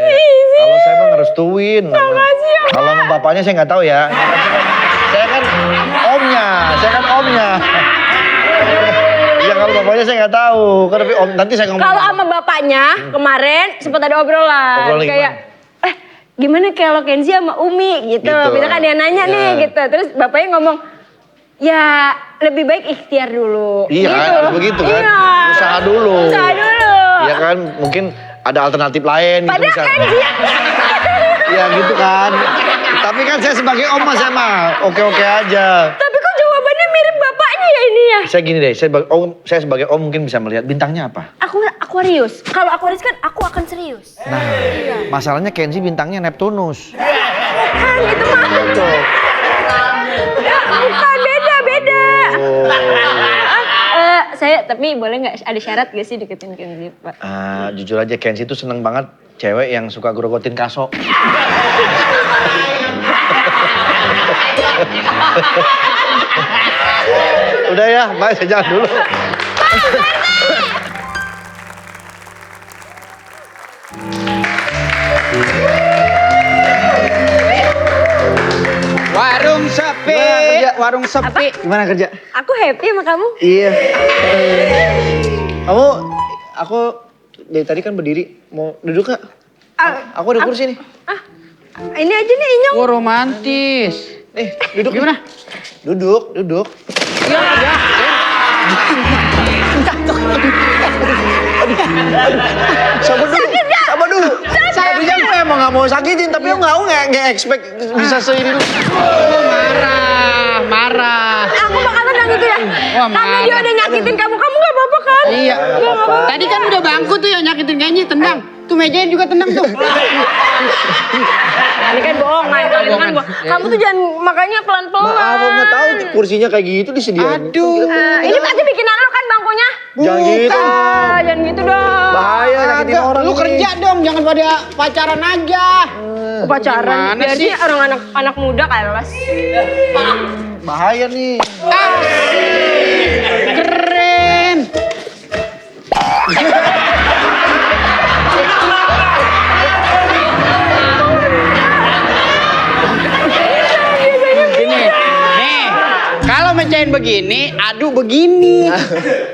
Kalau saya mah ngerestuin. Kalau sama bapaknya saya nggak tahu ya. Saya kan omnya. Ya kalau bapaknya saya nggak tahu. Tapi om nanti saya ngomong. Kalau sama bapaknya kemarin sempat ada obrolan Obrolan kayak gimana kalau Kenzi sama Umi gitu. Gitu. Misalkan dia nanya nih Ya. gitu. Terus bapaknya ngomong ya lebih baik ikhtiar dulu. Iya kan, gitu. harus begitu kan. Iya. Usaha dulu. Usaha dulu. Iya kan, mungkin ada alternatif lain gitu Padahal misalnya. Kenzi Iya gitu kan. Tapi kan saya sebagai om mas saya mah oke-oke aja. tapi kok jawabannya mirip bapaknya ya ini ya? Saya gini deh, saya sebagai om mungkin bisa melihat bintangnya apa. Aku Aquarius. Kalau Aquarius kan aku akan serius. Nah, masalahnya Kenzi bintangnya Neptunus. Kan itu mah. Bukan beda. Saya tapi boleh nggak ada syarat gak sih deketin Kenzi Pak? Jujur aja Kenzi tuh seneng banget cewek yang suka grogotin kaso. Udah ya, bye, saya jalan dulu. Warung sepi. Gimana kerja? Aku happy sama kamu. Iya. Aku dari tadi kan berdiri, mau duduk gak? Aku ada kursi nih. Ini aja nih Inyong. Oh, romantis. Duduk. Gimana? Duduk. Iya. Sabar dulu. Tadinya aku emang gak mau sakitin, tapi aku gak expect bisa seini dulu. Marah. Aku bakal tenang gitu ya. Wah, Karena dia marah. udah nyakitin kamu gak apa-apa kan? Iya. Tadi kan udah bangku tuh yang nyakitin kayaknya tendang. Tuh mejain juga tendang tuh. Ini kan bohongan, itu kan bohong. Kamu tuh jangan makanya pelan-pelan. Maaf, aku gak tahu kursinya kayak gitu disediain. Aduh. Ini pasti bikinan lo kan bangkunya? Jangan gitu. Jangan gitu dong. Bahaya nyakitin orang Lu ini. kerja dong, jangan pada pacaran aja. Pacaran. Gimana Biasanya sih? orang anak muda kelas. Bahaya nih. Keren. Gini, nih, kalau mecahin begini, aduh begini.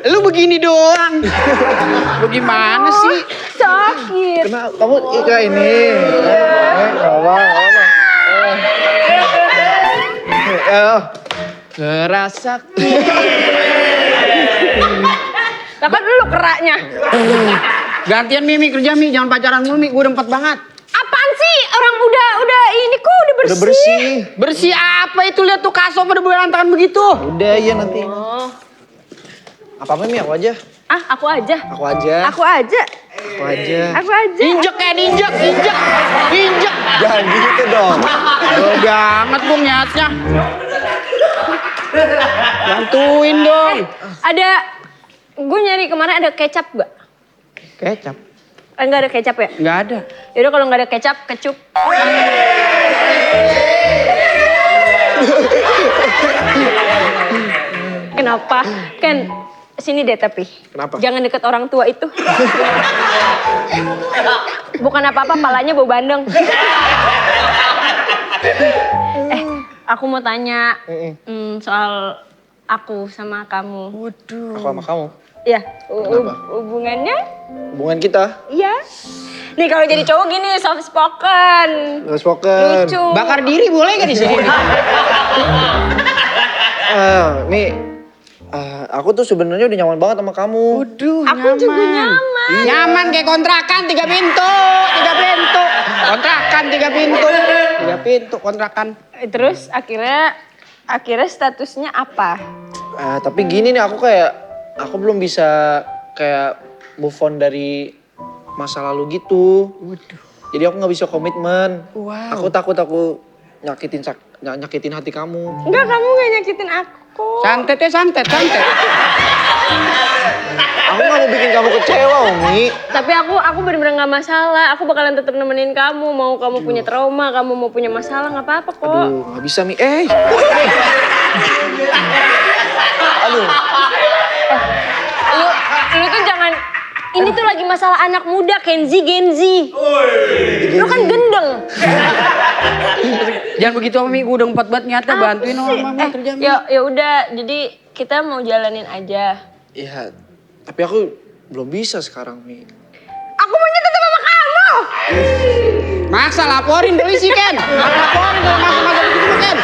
Lu begini doang. Lu gimana sih? Sakit. Kenapa? Kamu kayak ini. Gak apa-apa. Kerasa. Lah kan lu keraknya. Gantian Mimi kerja Mi, jangan pacaran mulu Mi, gue udah empat banget. Apaan sih? Orang udah ini kok udah bersih. Udah bersih. Bersih apa itu, lihat tuh kaso pada berantakan begitu. Udah ya nanti. Oh. Apa Mimi, aku aja. Aku aja. Aku aja. Aku aja. Aku aja. Aku aja. Injek kayak injek. Jangan gitu dong. Lo banget Bung niatnya. Bantuin dong. Ada gue nyari kemarin ada kecap gak? Kecap? Enggak ada kecap ya? Nggak ada. Yaudah kalau nggak ada kecap, kecup. Kenapa? Ken, sini deh tapi. Kenapa? Jangan deket orang tua itu. Bukan apa-apa, palanya bau bandeng. Aku mau tanya soal aku sama kamu. Aku sama kamu. Ya, hubungannya? Hubungan kita. Iya. Nih kalau jadi cowok gini soft spoken. Spoken. Lucu. Bakar diri boleh nggak di sini? Nih, Aku tuh sebenarnya udah nyaman banget sama kamu. Waduh, Aku juga nyaman. Nyaman kayak kontrakan 3 pintu. 3 pintu. Kontrakan 3 pintu. 3 pintu kontrakan. Terus akhirnya statusnya apa? Tapi gini nih, aku belum bisa kayak move on dari masa lalu gitu. Jadi aku nggak bisa komitmen. Aku takut aku nyakitin hati kamu. Enggak, kamu gak nyakitin aku. Santet. Aku nggak mau bikin kamu kecewa, Umi. Tapi aku bener-bener gak masalah. Aku bakalan tetap nemenin kamu. Mau kamu punya trauma, kamu mau punya masalah, gak apa-apa kok. Aduh, nggak bisa, Mi. Aduh. Lu tuh jangan, ini tuh lagi masalah anak muda, Gen Z. Lu kan gendeng. Jangan begitu sama Mi, gue udah 4 banget nyata bantuin sama Mami kerja Mi. Ya udah, jadi kita mau jalanin aja. Ya, tapi aku belum bisa sekarang, Mi. Aku maunya tetap sama kamu. Maksa laporin polisi Ken. Laporin kalau maksa begitu Ken.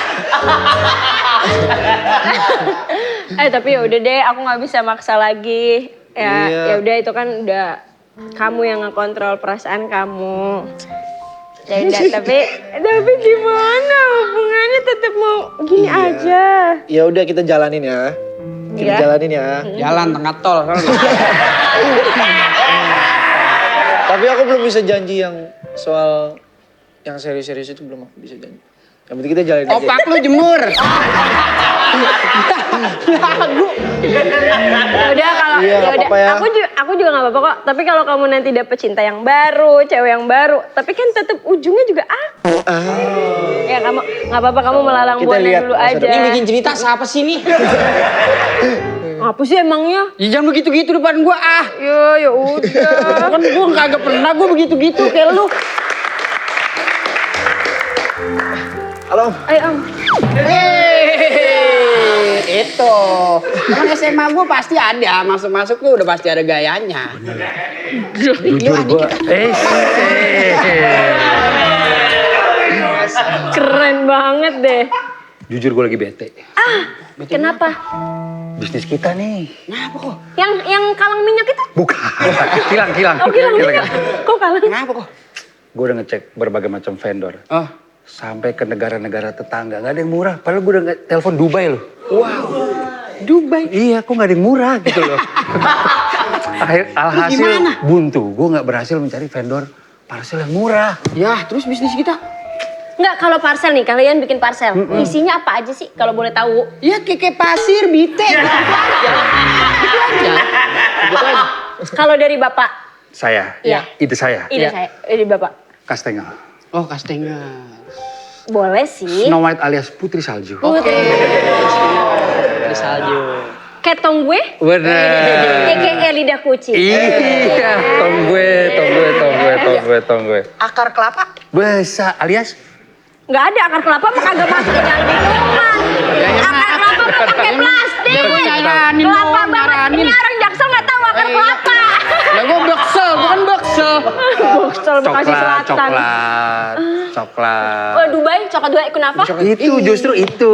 Tapi ya udah deh, aku nggak bisa maksa lagi. Ya udah, itu kan udah kamu yang ngekontrol perasaan kamu. Ya udah, tapi gimana hubungannya tetap mau gini aja. Ya udah, kita jalanin ya. Kita jalanin ya. Jalan tengah tol. Tapi aku belum bisa janji yang soal yang serius-serius itu belum aku bisa janji. Yang penting kita jalanin aja. Opak lu jemur. Udah kalau Iya, nggak apa-apa ya. aku juga nggak apa-apa kok. Tapi kalau kamu nanti dapet cinta yang baru, cewek yang baru, tapi kan tetap ujungnya juga aku. Ya kamu nggak apa-apa, kamu melalang Kita buana lihat dulu masa aja. Ini bikin cerita siapa sih nih? Apa sih emangnya? Ya jangan begitu-gitu depan gua ah. Ya udah. Kan gua kagak pernah gua begitu-gitu kayak lu. Halo. Ayo Om. Itu. Kan SMA gua pasti ada, masuk-masuk tuh udah pasti ada gayanya. Jujur gua. Keren banget deh. Jujur gua lagi bete. Kenapa? Bisnis kita nih. Kenapa kok? Yang kalang minyak itu? Bukan. Kilang. Oh, kilang minyak. Kok kalang? Kenapa kok? Gue udah ngecek berbagai macam vendor. Oh. Sampai ke negara-negara tetangga. Gak ada yang murah. Padahal gue udah telepon Dubai loh. Wow. Dubai. Iya, kok gak ada yang murah gitu loh. Alhasil buntu. Gue gak berhasil mencari vendor parcel yang murah. Ya, terus bisnis kita? Enggak, kalau parcel nih, kalian bikin parcel. Isinya apa aja sih kalau boleh tahu? Ya keke pasir, bite. Gitu aja. Kalau dari Bapak? Saya. Iya. Ide saya. Ide saya, dari Bapak. Kastengel. Oh, Kastengel. Boleh sih. Snow White alias Putri Salju. Di salju. Ketong gue? Bener. TGE lidah kucing. Iya, tong gue. Akar kelapa? Bisa alias Nggak ada akar kelapa mah kagak masuk ke dalam minuman. Akar kelapa mah pakai plastik. Ya gue nyaranin Kelapa doang, banget. nyaranin. Ini orang Jaksel nggak tahu akar kelapa. Ya gue beksel, bukan beksel. Jaksel Bekasi Selatan. coklat. Oh, Dubai, coklat Dubai kenapa? Itu justru itu.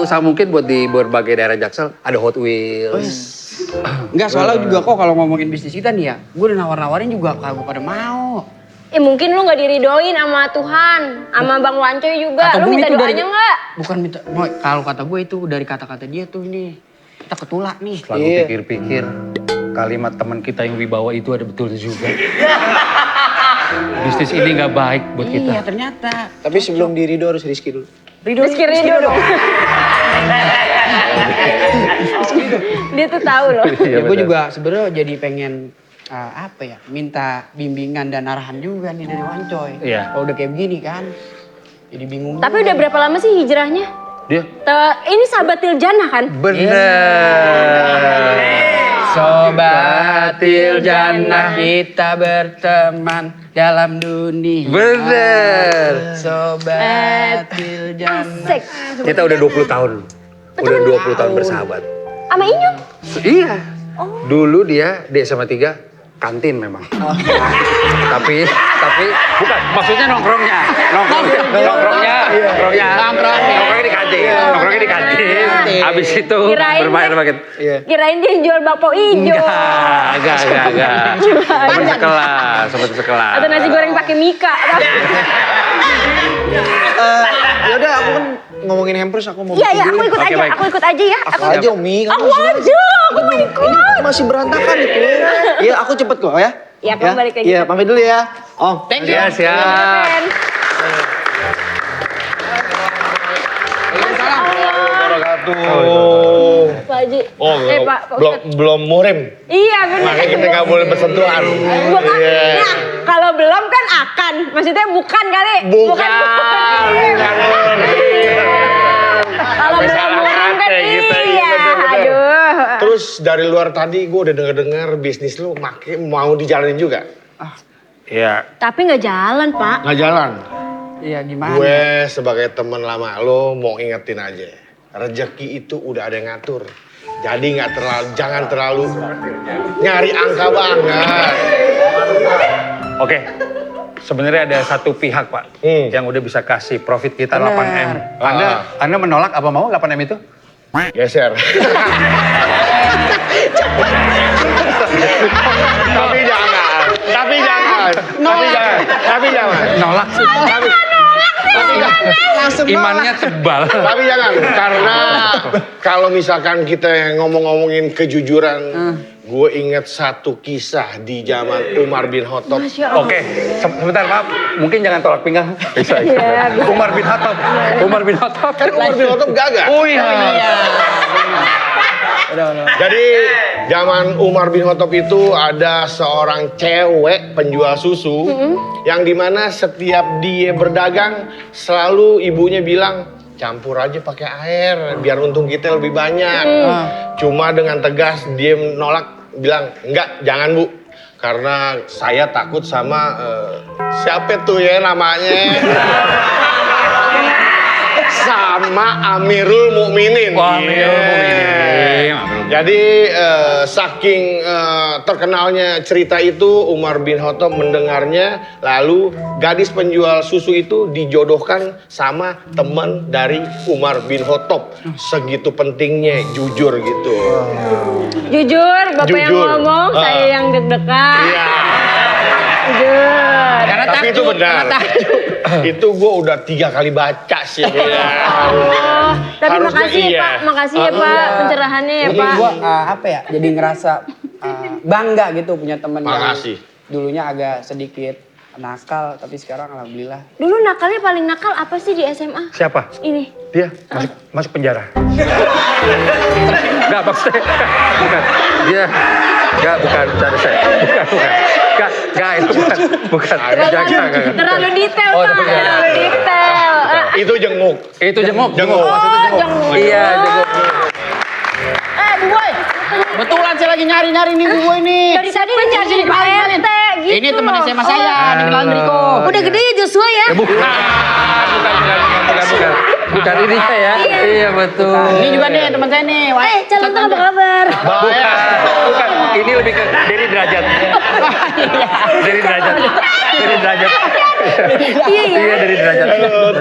Sama mungkin buat di berbagai daerah Jaksel ada Hot Wheels. Enggak, soalnya juga kok kalau ngomongin bisnis kita nih ya, gue udah nawar-nawarin juga kagak pada mau. Mungkin lu nggak diridoin sama Tuhan, sama Bang Wancoy juga. Kata Lu gue minta itu doanya nggak? Bukan minta, Moy, kalau kata gue itu dari kata-kata dia tuh ini. Kita ketulak nih. Setelah gue pikir-pikir, kalimat teman kita yang wibawa itu ada betulnya juga. Bisnis ini nggak baik buat kita. Iya, ternyata. Tapi sebelum di Ridho harus Rizky dulu. Rizky Ridho dong. Dia tuh tahu loh. Ya gue juga sebenarnya jadi pengen apa ya, minta bimbingan dan arahan juga nih dari Wancoy. Iya. Kalau udah kayak begini kan, jadi bingung. Tapi udah berapa lama sih hijrahnya? Dia Ini sahabatil jannah kan? bener. Sobatil jannah kita berteman dalam dunia. Bener. Sobatil jannah. Asik. Kita udah 20 tahun. Udah 20 tahun bersahabat. Sama Inyong? Iya. Dulu dia di SMA 3 kantin memang. Tapi bukan, maksudnya nongkrongnya di kantin. Nongkrongnya di kantin. Habis itu Kirain bermain deh. paket. Kirain dia jual bakpo ijo. Enggak. Seperti sekelas, seperti sekelas. Atau nasi goreng pakai mika. Ya udah aku kan ngomongin hampers aku mau Iya, bikin aku dulu. ikut Oke, aja. baik. Aku ikut aja ya. Aku aja Umi, kamu Aku sini aja. Aku mau ikut. Ini masih berantakan itu. Iya, aku cepet kok ya. Iya, kamu balik lagi. Iya, pamit dulu ya. Om, thank you. Ya, siap. Keren. Pak Haji. Oh, Pak Ustadz. belum muhrim. Iya benar. Makanya kita nggak boleh bersentuhan. Bukan. Iya. Nah, kalau belum kan akan. Maksudnya bukan kali. Bukan. Kalau belum Salah muhrim kan kata gitu, iya, iya. bener-bener. Aduh. Terus dari luar tadi gue udah denger bisnis lu mau dijalanin juga. Iya. Tapi nggak jalan, Pak. Nggak jalan. Iya gimana? Gue sebagai teman lama lo mau ingetin aja. Rezeki itu udah ada yang ngatur. Jadi jangan terlalu nyari angka banget. Oke. Sebenarnya ada satu pihak, Pak, yang udah bisa kasih profit kita 8M. Anda menolak apa mau 8M itu? Geser. Tapi jangan. Nolak sih. Imannya tebal. Tapi jangan, karena kalau misalkan kita ngomongin kejujuran, gue inget satu kisah di zaman Umar bin Khattab. Oke, sebentar maaf. Mungkin jangan tolak pinggang. Bisa. Umar bin Khattab. Umar bin Khattab. Kan Umar bin Khattab gagal. Oh iya. Jadi zaman Umar bin Khattab itu ada seorang cewek penjual susu yang dimana setiap dia berdagang selalu ibunya bilang campur aja pakai air biar untung kita lebih banyak. Cuma dengan tegas dia menolak bilang enggak jangan Bu. Karena saya takut sama siapa tuh ya namanya? Sama Amirul Mukminin. Amirul Mukminin. Jadi saking terkenalnya cerita itu Umar bin Khattab mendengarnya, lalu gadis penjual susu itu dijodohkan sama teman dari Umar bin Khattab. Segitu pentingnya jujur gitu. Jujur, Bapak yang Jujur. ngomong, saya yang deg-degan. Iya. Jujur. Tapi itu benar. Itu gue udah 3 kali baca sih. Ya. Oh, tapi Harusnya makasih iya. Pak, makasih ya Pak pencerahannya ya Jadi Pak. gua apa ya? Jadi ngerasa bangga gitu punya temen yang Makasih. dulunya agak sedikit nakal, tapi sekarang alhamdulillah. Dulu nakalnya paling nakal apa sih di SMA? Siapa? Ini. Dia masuk penjara. Enggak, maksudnya. Bukan. Dia bukan cara saya. Bukan. Enggak, itu bukan. Jangan. Terlalu detail Oh, Pak, terlalu terlalu detail. Itu jenguk. Itu jenguk. Jenguk. Oh, jenguk. Iya, jenguk. Bu Boy, betulan saya lagi nyari-nyari nih Bu Boy nih. Dari tadi mencari Pak RT gitu. Ini teman SMA saya, dikenalan Riko. Udah gede ya Joshua ya? Bukan ini ya. Iya, betul. Ini juga nih teman saya nih. Calon apa kabar? Bukan. Ini lebih ke dari derajat. Dari derajat. Iya ya. Iya, dari derajat.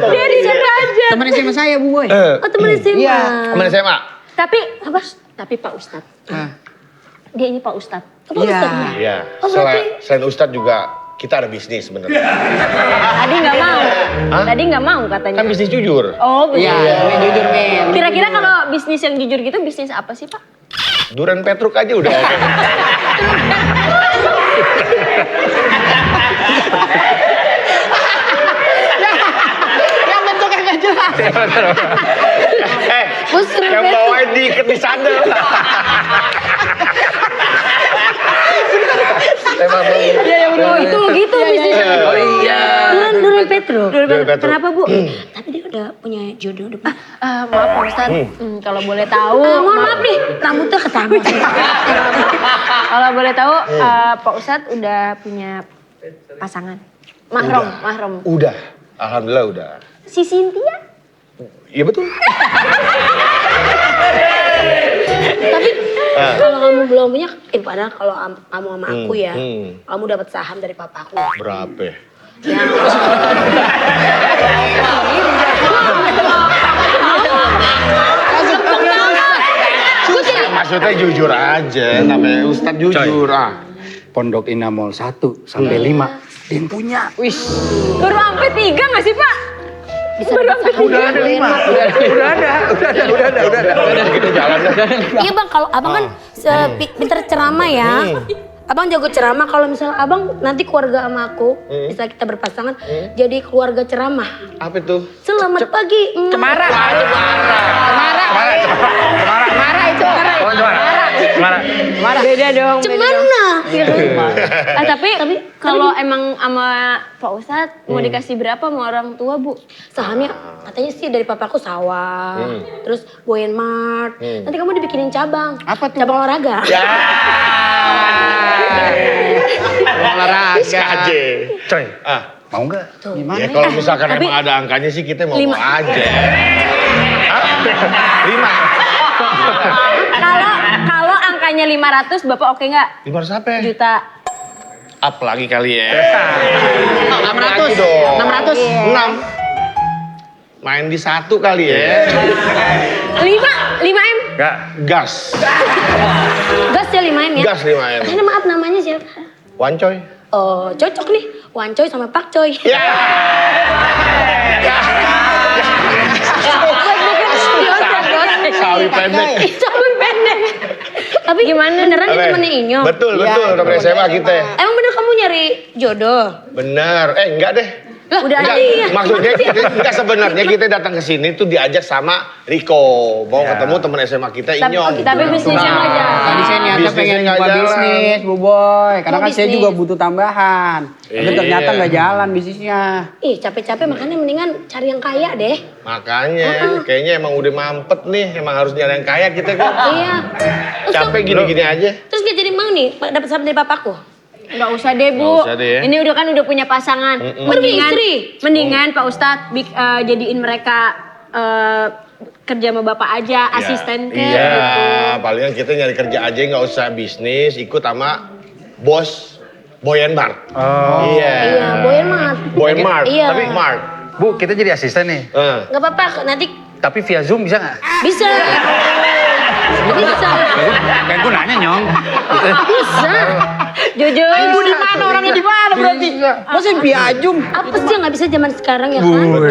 Dia di sana aja. Teman SMA saya Bu Boy. Oh temen SMA. Iya. Temen SMA. Tapi Pak Ustadz. Dia ini Pak Ustadz. Apa Iya. Ustadznya? Iya. Oh, berarti- Selain Ustadz juga kita ada bisnis sebenarnya. Tadi nggak mau. Tadi nggak mau katanya. Kan bisnis jujur. Oh begitu. Iya, Min, jujur Min. Kira-kira kalau bisnis yang jujur gitu bisnis apa sih Pak? Duren Petruk aja udah oke. Yang bentuknya nggak jelas. Yang bawain diikat di sandal. Iya, yang betul. Oh itu gitu bisnisnya. Oh iya. Duren Petro. Duren Petruk. Kenapa Bu? Tapi dia udah punya jodoh udah. Maaf Pak Ustadz, kalau boleh tahu. Mohon maaf nih, rambutnya ketambah. Kalau boleh tahu, Pak Ustadz udah punya pasangan. Mahram. Udah. Alhamdulillah udah. Si Cynthia? Iya betul. Tapi kalau kamu belum punya, padahal kalau kamu sama aku ya, Hmm. kamu dapat saham dari papaku. Berapa? Ya, maksudnya jujur aja, namanya Ustadz jujur. Pondok Indah Mall 1 sampai 5 Din punya. Wih. Baru sampai 3 nggak sih Pak? Bisa Baru sampai 3. Udah ada. Kita jalan dah. Iya bang, kalau abang kan pinter ceramah ya. Abang jago ceramah, kalau misalnya abang nanti keluarga sama aku, bisa kita berpasangan, jadi keluarga ceramah. Apa itu? Selamat pagi. Cemara. Marah. Beda dong. Cemana? Tapi kalau emang sama Pak Ustadz mau dikasih berapa sama orang tua Bu? Sahamnya katanya sih dari papaku sawah, terus Boyen Mart. Nanti kamu dibikinin cabang. Apa tuh? Cabang olahraga. Ya. Olahraga. Aja. Coy, mau nggak? Gimana? Ya kalau misalkan emang ada angkanya sih kita mau aja. 5. Kalau angkanya 500 Bapak oke nggak? 500 apa? Juta. Up lagi kali ya. 600. 6. Main di 1 kali ya. 5M. Nggak. Gas. Gas ya 5M ya? Gas 5M. Ini maaf namanya siapa? Wancoy. Oh, cocok nih. Wancoy sama Pak Coy. Ya. Sawi pendek. Sawi pendek. Tapi gimana? Beneran ini temennya Inyo? Betul, temen SMA kita. Emang bener kamu nyari jodoh? Bener. Enggak deh. Lah, Udah enggak. ada. Maksudnya enggak sebenarnya kita datang ke sini tuh diajak sama Riko. Mau ketemu teman SMA kita Inyong. Tapi bisnisnya nggak jalan. Tadi saya niatnya Bisnisnya pengen nggak buka jalan. bisnis, Bu Boy. Karena Mau kan saya bisnis. juga butuh tambahan. Tapi Iya. ternyata nggak jalan bisnisnya. Ih, capek-capek makanya mendingan cari yang kaya deh. Makanya kayaknya emang udah mampet nih. Emang harus nyari yang kaya kita kan. Iya. Capek gini-gini aja. Terus gak jadi mau nih dapat salam dari papaku? Nggak usah deh Bu. Nggak usah deh ya. Ini udah punya pasangan. Mendingan Pak Ustadz jadiin mereka kerja sama Bapak aja, asisten kayak Iya, gitu. palingan kita nyari kerja aja nggak usah bisnis, ikut sama bos Boyen Mart. Iya. Iya, Boyen Mart. Boyen Mart. Iya. Tapi Mart. Bu, kita jadi asisten nih. Gak apa-apa, nanti Tapi via Zoom bisa nggak? bisa. Bisa. Kan gue nanya, Nyong. Bisa. Jujur. Ibu di mana orangnya di mana berarti? Masa piajum? Apa sih yang gak bisa zaman sekarang ya kan? Betul,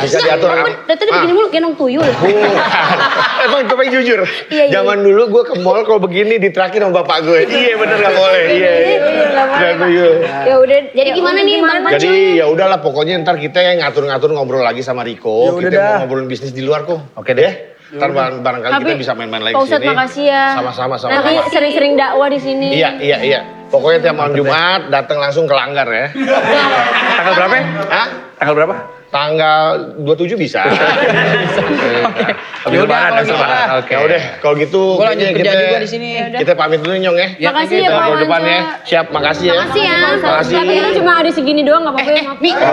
bisa diatur. Dari tadi begini mulu gendong tuyul. Emang gue pengen jujur. Iya. Zaman dulu gue ke mall kalau begini ditraktir sama bapak gue. Iya bener nggak boleh. Iya. Ya udah. Jadi gimana nih Bang Pancoy? Jadi ya udahlah pokoknya ntar kita yang ngatur-ngatur ngobrol lagi sama Riko. Ya udah Kita dah. mau ngobrolin bisnis di luar kok. Oke deh. Ntar barangkali kita bisa main-main lagi Pak di Ustadz sini. makasih ya. Sama-sama. Nanti sering-sering dakwah di sini. Iya. Pokoknya tiap malam Jumat datang langsung ke Langgar ya. Tanggal berapa? Hah? Tanggal berapa? Tanggal 27 bisa. Habis lebaran, habis lebaran. Oke. Ya udah, kalau gitu Gue lanjut kayaknya kerja juga di sini. Kita pamit dulu Nyong ya. Makasih ya Kita Pak ke depan Wanco. ya. Siap, makasih ya. Makasih ya. Makasih. Tapi kita cuma ada segini doang nggak apa-apa ya. Maaf.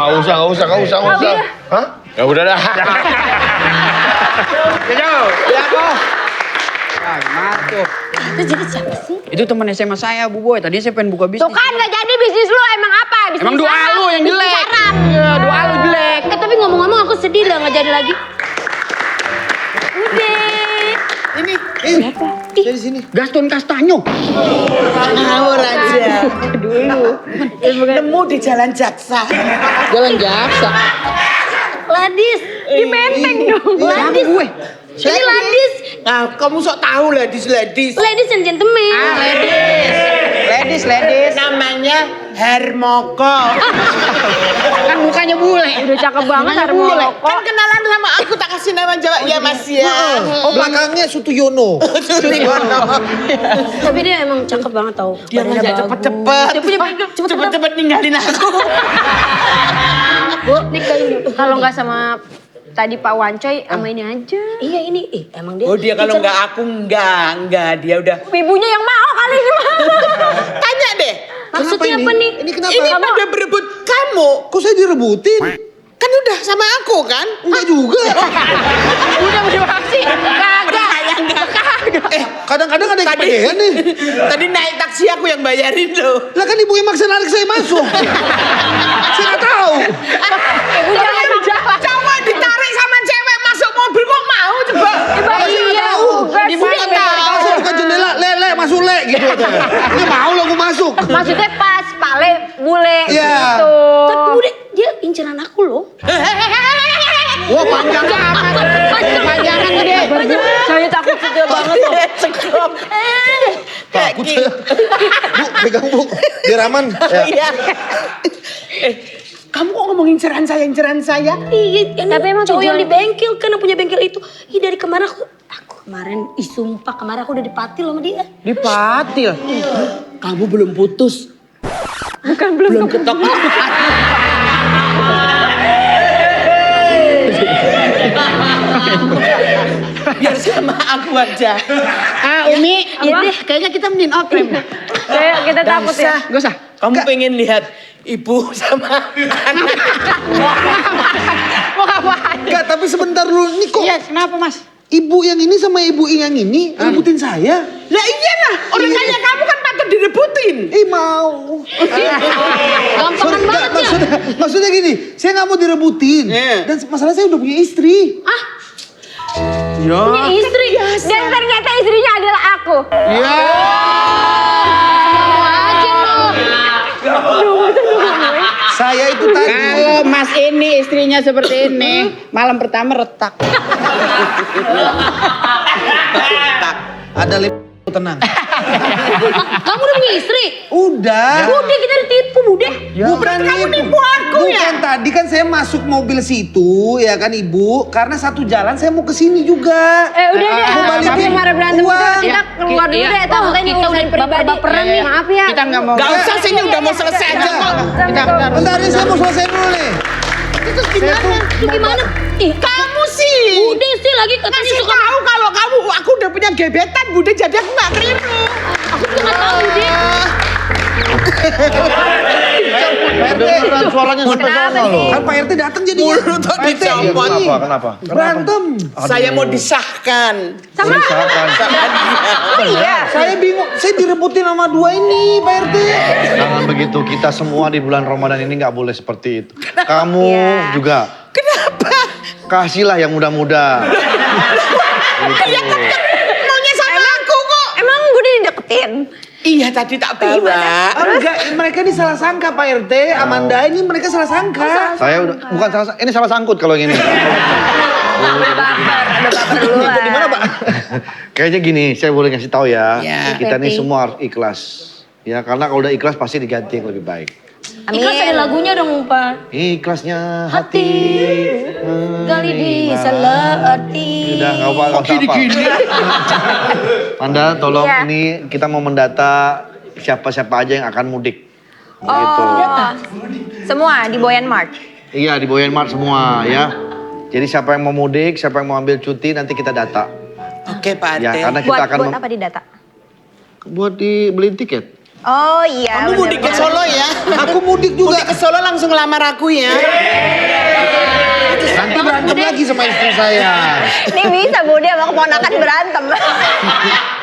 Ayo, nggak usah. Hah? Ya udah dah. Ya kok. Ah, gimana tuh? Itu jadi siapa sih? Itu teman SMA saya, Bu Boy. Tadinya saya pengen buka bisnis. Tuh kan nggak jadi bisnis lu emang apa? Bisnis Emang doa sarap, lu yang bisnis jelek. sarap. Iya, doa lu jelek. Tapi ngomong-ngomong aku sedih lah gak jadi lagi. Dari sini. Gaston Castanyo. Ngawur aja. Nemu di jalan Jaksa. Jalan Jaksa. Ladis. Di Menteng dong. Ladis. Gue. Ini Ladis. Nah, kamu sok tahu ladies. Ladies and gentlemen. Ladies. Namanya Hermoko. Kan mukanya bule. Udah cakep banget Harmoko. Kan kenalan sama aku tak kasih nama Jawa. Ya Mas ya. Oh belakangnya Sutuyono. Tapi dia emang cakep banget tau. Dia Badannya ngajak bagus. cepet-cepet. Cepet-cepet ninggalin aku. Bu, nikahin. Kalau nggak sama tadi Pak Wancoy, sama ini aja. Iya ini, emang dia. Oh dia kalau nggak aku enggak. Dia udah. Ibunya yang mau kali ini mah. Tanya deh. Maksudnya apa nih? Ini kenapa? Ini pada berebut kamu. Kok saya direbutin? Kan udah sama aku kan? Enggak juga. Udah beraksi. Kagak. Kadang-kadang ada yang kepedean nih. Tadi naik taksi aku yang bayarin loh. Lah kan ibu yang maksa narik saya masuk. Saya nggak tahu. Cowok ditarik sama cewek masuk mobil kok mau coba? Saya nggak tahu. bule gitu. Dia mau lah gue masuk. Maksudnya pas, pale, bule Iya. gitu. Tapi udah dia inceran aku loh. Wah panjang amat. Panjangan gede. Saya takut juga banget loh. Takut saya. Bu, pegang bu. Biar aman. Iya. Kamu kok ngomongin inceran saya? Iya, Tapi emang cowok yang tujuan- di bengkel kan yang punya bengkel itu. Ih dari kemarin aku kemarin sumpah kemarin aku udah dipatil sama dia. Dipatil. Kamu belum putus. Bukan belum Ketok. Biar sama aku aja. Umi, iya deh kayaknya kita mending oprem. Kayak kita takut ya. Gak usah. Kamu pengen lihat ibu sama anak. Enggak, tapi sebentar dulu. Nih kok Iya, kenapa Mas? ibu yang ini sama ibu yang ini rebutin saya? Lah iyalah, orang kaya kamu kan patut direbutin. Mau. Gampangan banget ya. Maksudnya gini, saya nggak mau direbutin. Dan masalah saya udah punya istri. Punya istri. Dan ternyata istrinya adalah aku. Saya itu tadi. Kalau Mas ini istrinya seperti ini, malam pertama retak. Ada tenang. Kamu udah punya istri? Udah. Udah kita ditipu Bude. Bukan kamu nipu aku ya? Bukan, tadi kan saya masuk mobil situ ya kan ibu. Karena satu jalan saya mau ke sini juga. Udah deh, Mau balikin tapi marah berantem uang. udah, kita keluar dulu deh. Takutnya ini kita urusan udah pribadi. baper-baperan nih. Maaf ya. Kita nggak mau. Gak usah sini udah mau selesai aja kok. Bentar, ini saya mau selesai dulu nih. Itu gimana? Itu gimana? Ih, Kamu sih. Bude sih lagi katanya Kasih suka. tahu kalau kamu aku udah punya gebetan Bude jadi aku gak keliru. Aku juga nggak tahu Bude. Kedengeran suaranya sampai sana loh. Kan Pak RT datang jadi Mulut tuh dicopot. Kenapa? Berantem. Saya mau disahkan. Sama. Iya. Saya bingung, saya direbutin sama dua ini Pak RT. Jangan begitu, kita semua di bulan Ramadan ini nggak boleh seperti itu. Kamu juga. Kenapa? Kasihlah yang muda-muda. Dia kan maunya sama aku kok. Emang Bude dideketin? Iya tadi tak bawa. Enggak, mereka ini salah sangka Pak RT. Amanda ini mereka salah sangka. Saya udah, bukan salah, ini salah sangkut kalau yang ini. Ikut di mana Pak? Kayaknya gini, saya boleh ngasih tahu ya. Ya. Kita ini semua harus ikhlas. Ya, karena kalau udah ikhlas pasti diganti yang lebih baik. Ikhlas ada lagunya dong Pak. Ikhlasnya Hati. Gali di salah hati. Udah nggak apa-apa. Anda tolong Iya. ini kita mau mendata siapa-siapa aja yang akan mudik. Gitu. Semua di Boyan Mart. Iya di Boyan Mart semua ya. Jadi siapa yang mau mudik, siapa yang mau ambil cuti nanti kita data. Oke Pak Ya RT. karena kita akan Buat apa di data? buat dibeliin tiket. Oh iya. Kamu mudik ke Solo ya? Aku mudik juga. Mudik ke Solo langsung ngelamar aku ya. Nanti berantem lagi sama istri saya. Ini bisa Bude sama keponakan berantem.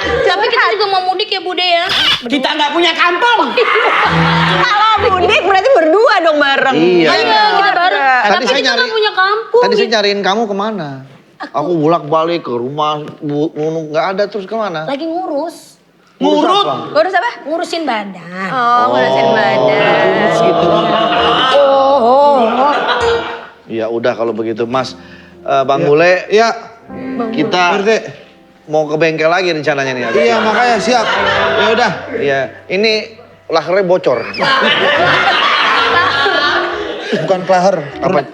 Tapi kita juga mau mudik ya Bude ya. Kita nggak punya kampung. Kalau mudik berarti berdua dong bareng. Iya. Iya kita bareng. Tadi Tapi saya kita nyari- nggak punya kampung. Tadi saya nyariin kamu kemana? Aku bolak-balik ke rumah, Nunu nggak ada terus kemana? Lagi ngurus. Ngurut. apa? Ngurus apa? Ngurusin badan. Oh, ngurusin badan. Ya udah kalau begitu Mas. Bang Bule, ya kita mau ke bengkel lagi rencananya nih. Iya makanya siap. Ya udah. Iya, ini lahernya bocor. Bukan klaher,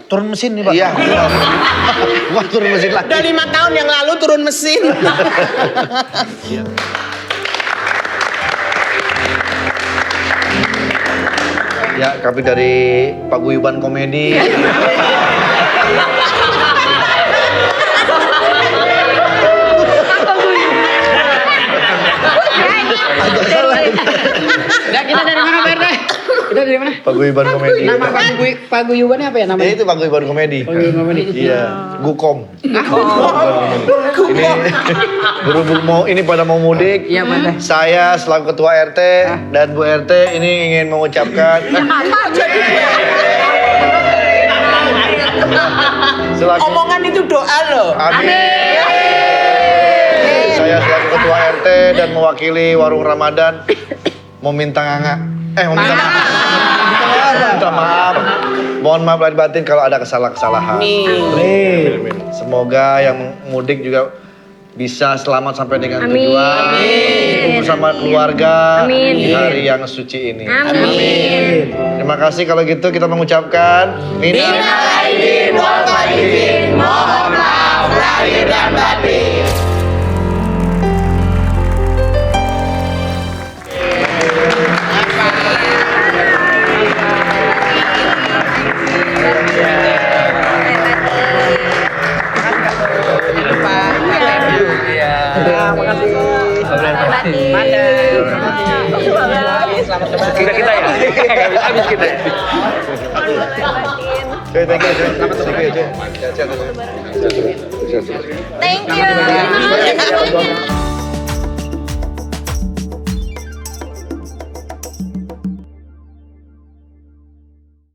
turun mesin nih Pak. Iya. Bukan turun mesin lagi. Udah 5 tahun yang lalu turun mesin. Ya, kami dari Paguyuban Komedi. Nah, kita dari mana Pak RT? Kita dari mana? Paguyuban Komedi. Nama paguyubannya apa ya Ya namanya? itu Paguyuban Komedi. Komedi. Iya, Gukom. Ini berhubung mau ini pada mau mudik. Iya, Pak RT. Saya selaku ketua RT dan Bu RT ini ingin mengucapkan selaku Omongan itu doa loh. Amin. Saya selaku ketua RT dan mewakili Warung Ramadan mau minta mau minta maaf. Mohon maaf lahir batin kalau ada kesalahan. Amin. Semoga yang mudik juga bisa selamat sampai dengan tujuan. Kumpul bersama keluarga di hari yang suci ini. Amin. Terima kasih kalau gitu kita mengucapkan minal aidin wal faizin. Mohon maaf lahir dan batin. Kita ya. Habis kita ya. Thank you. Thank you.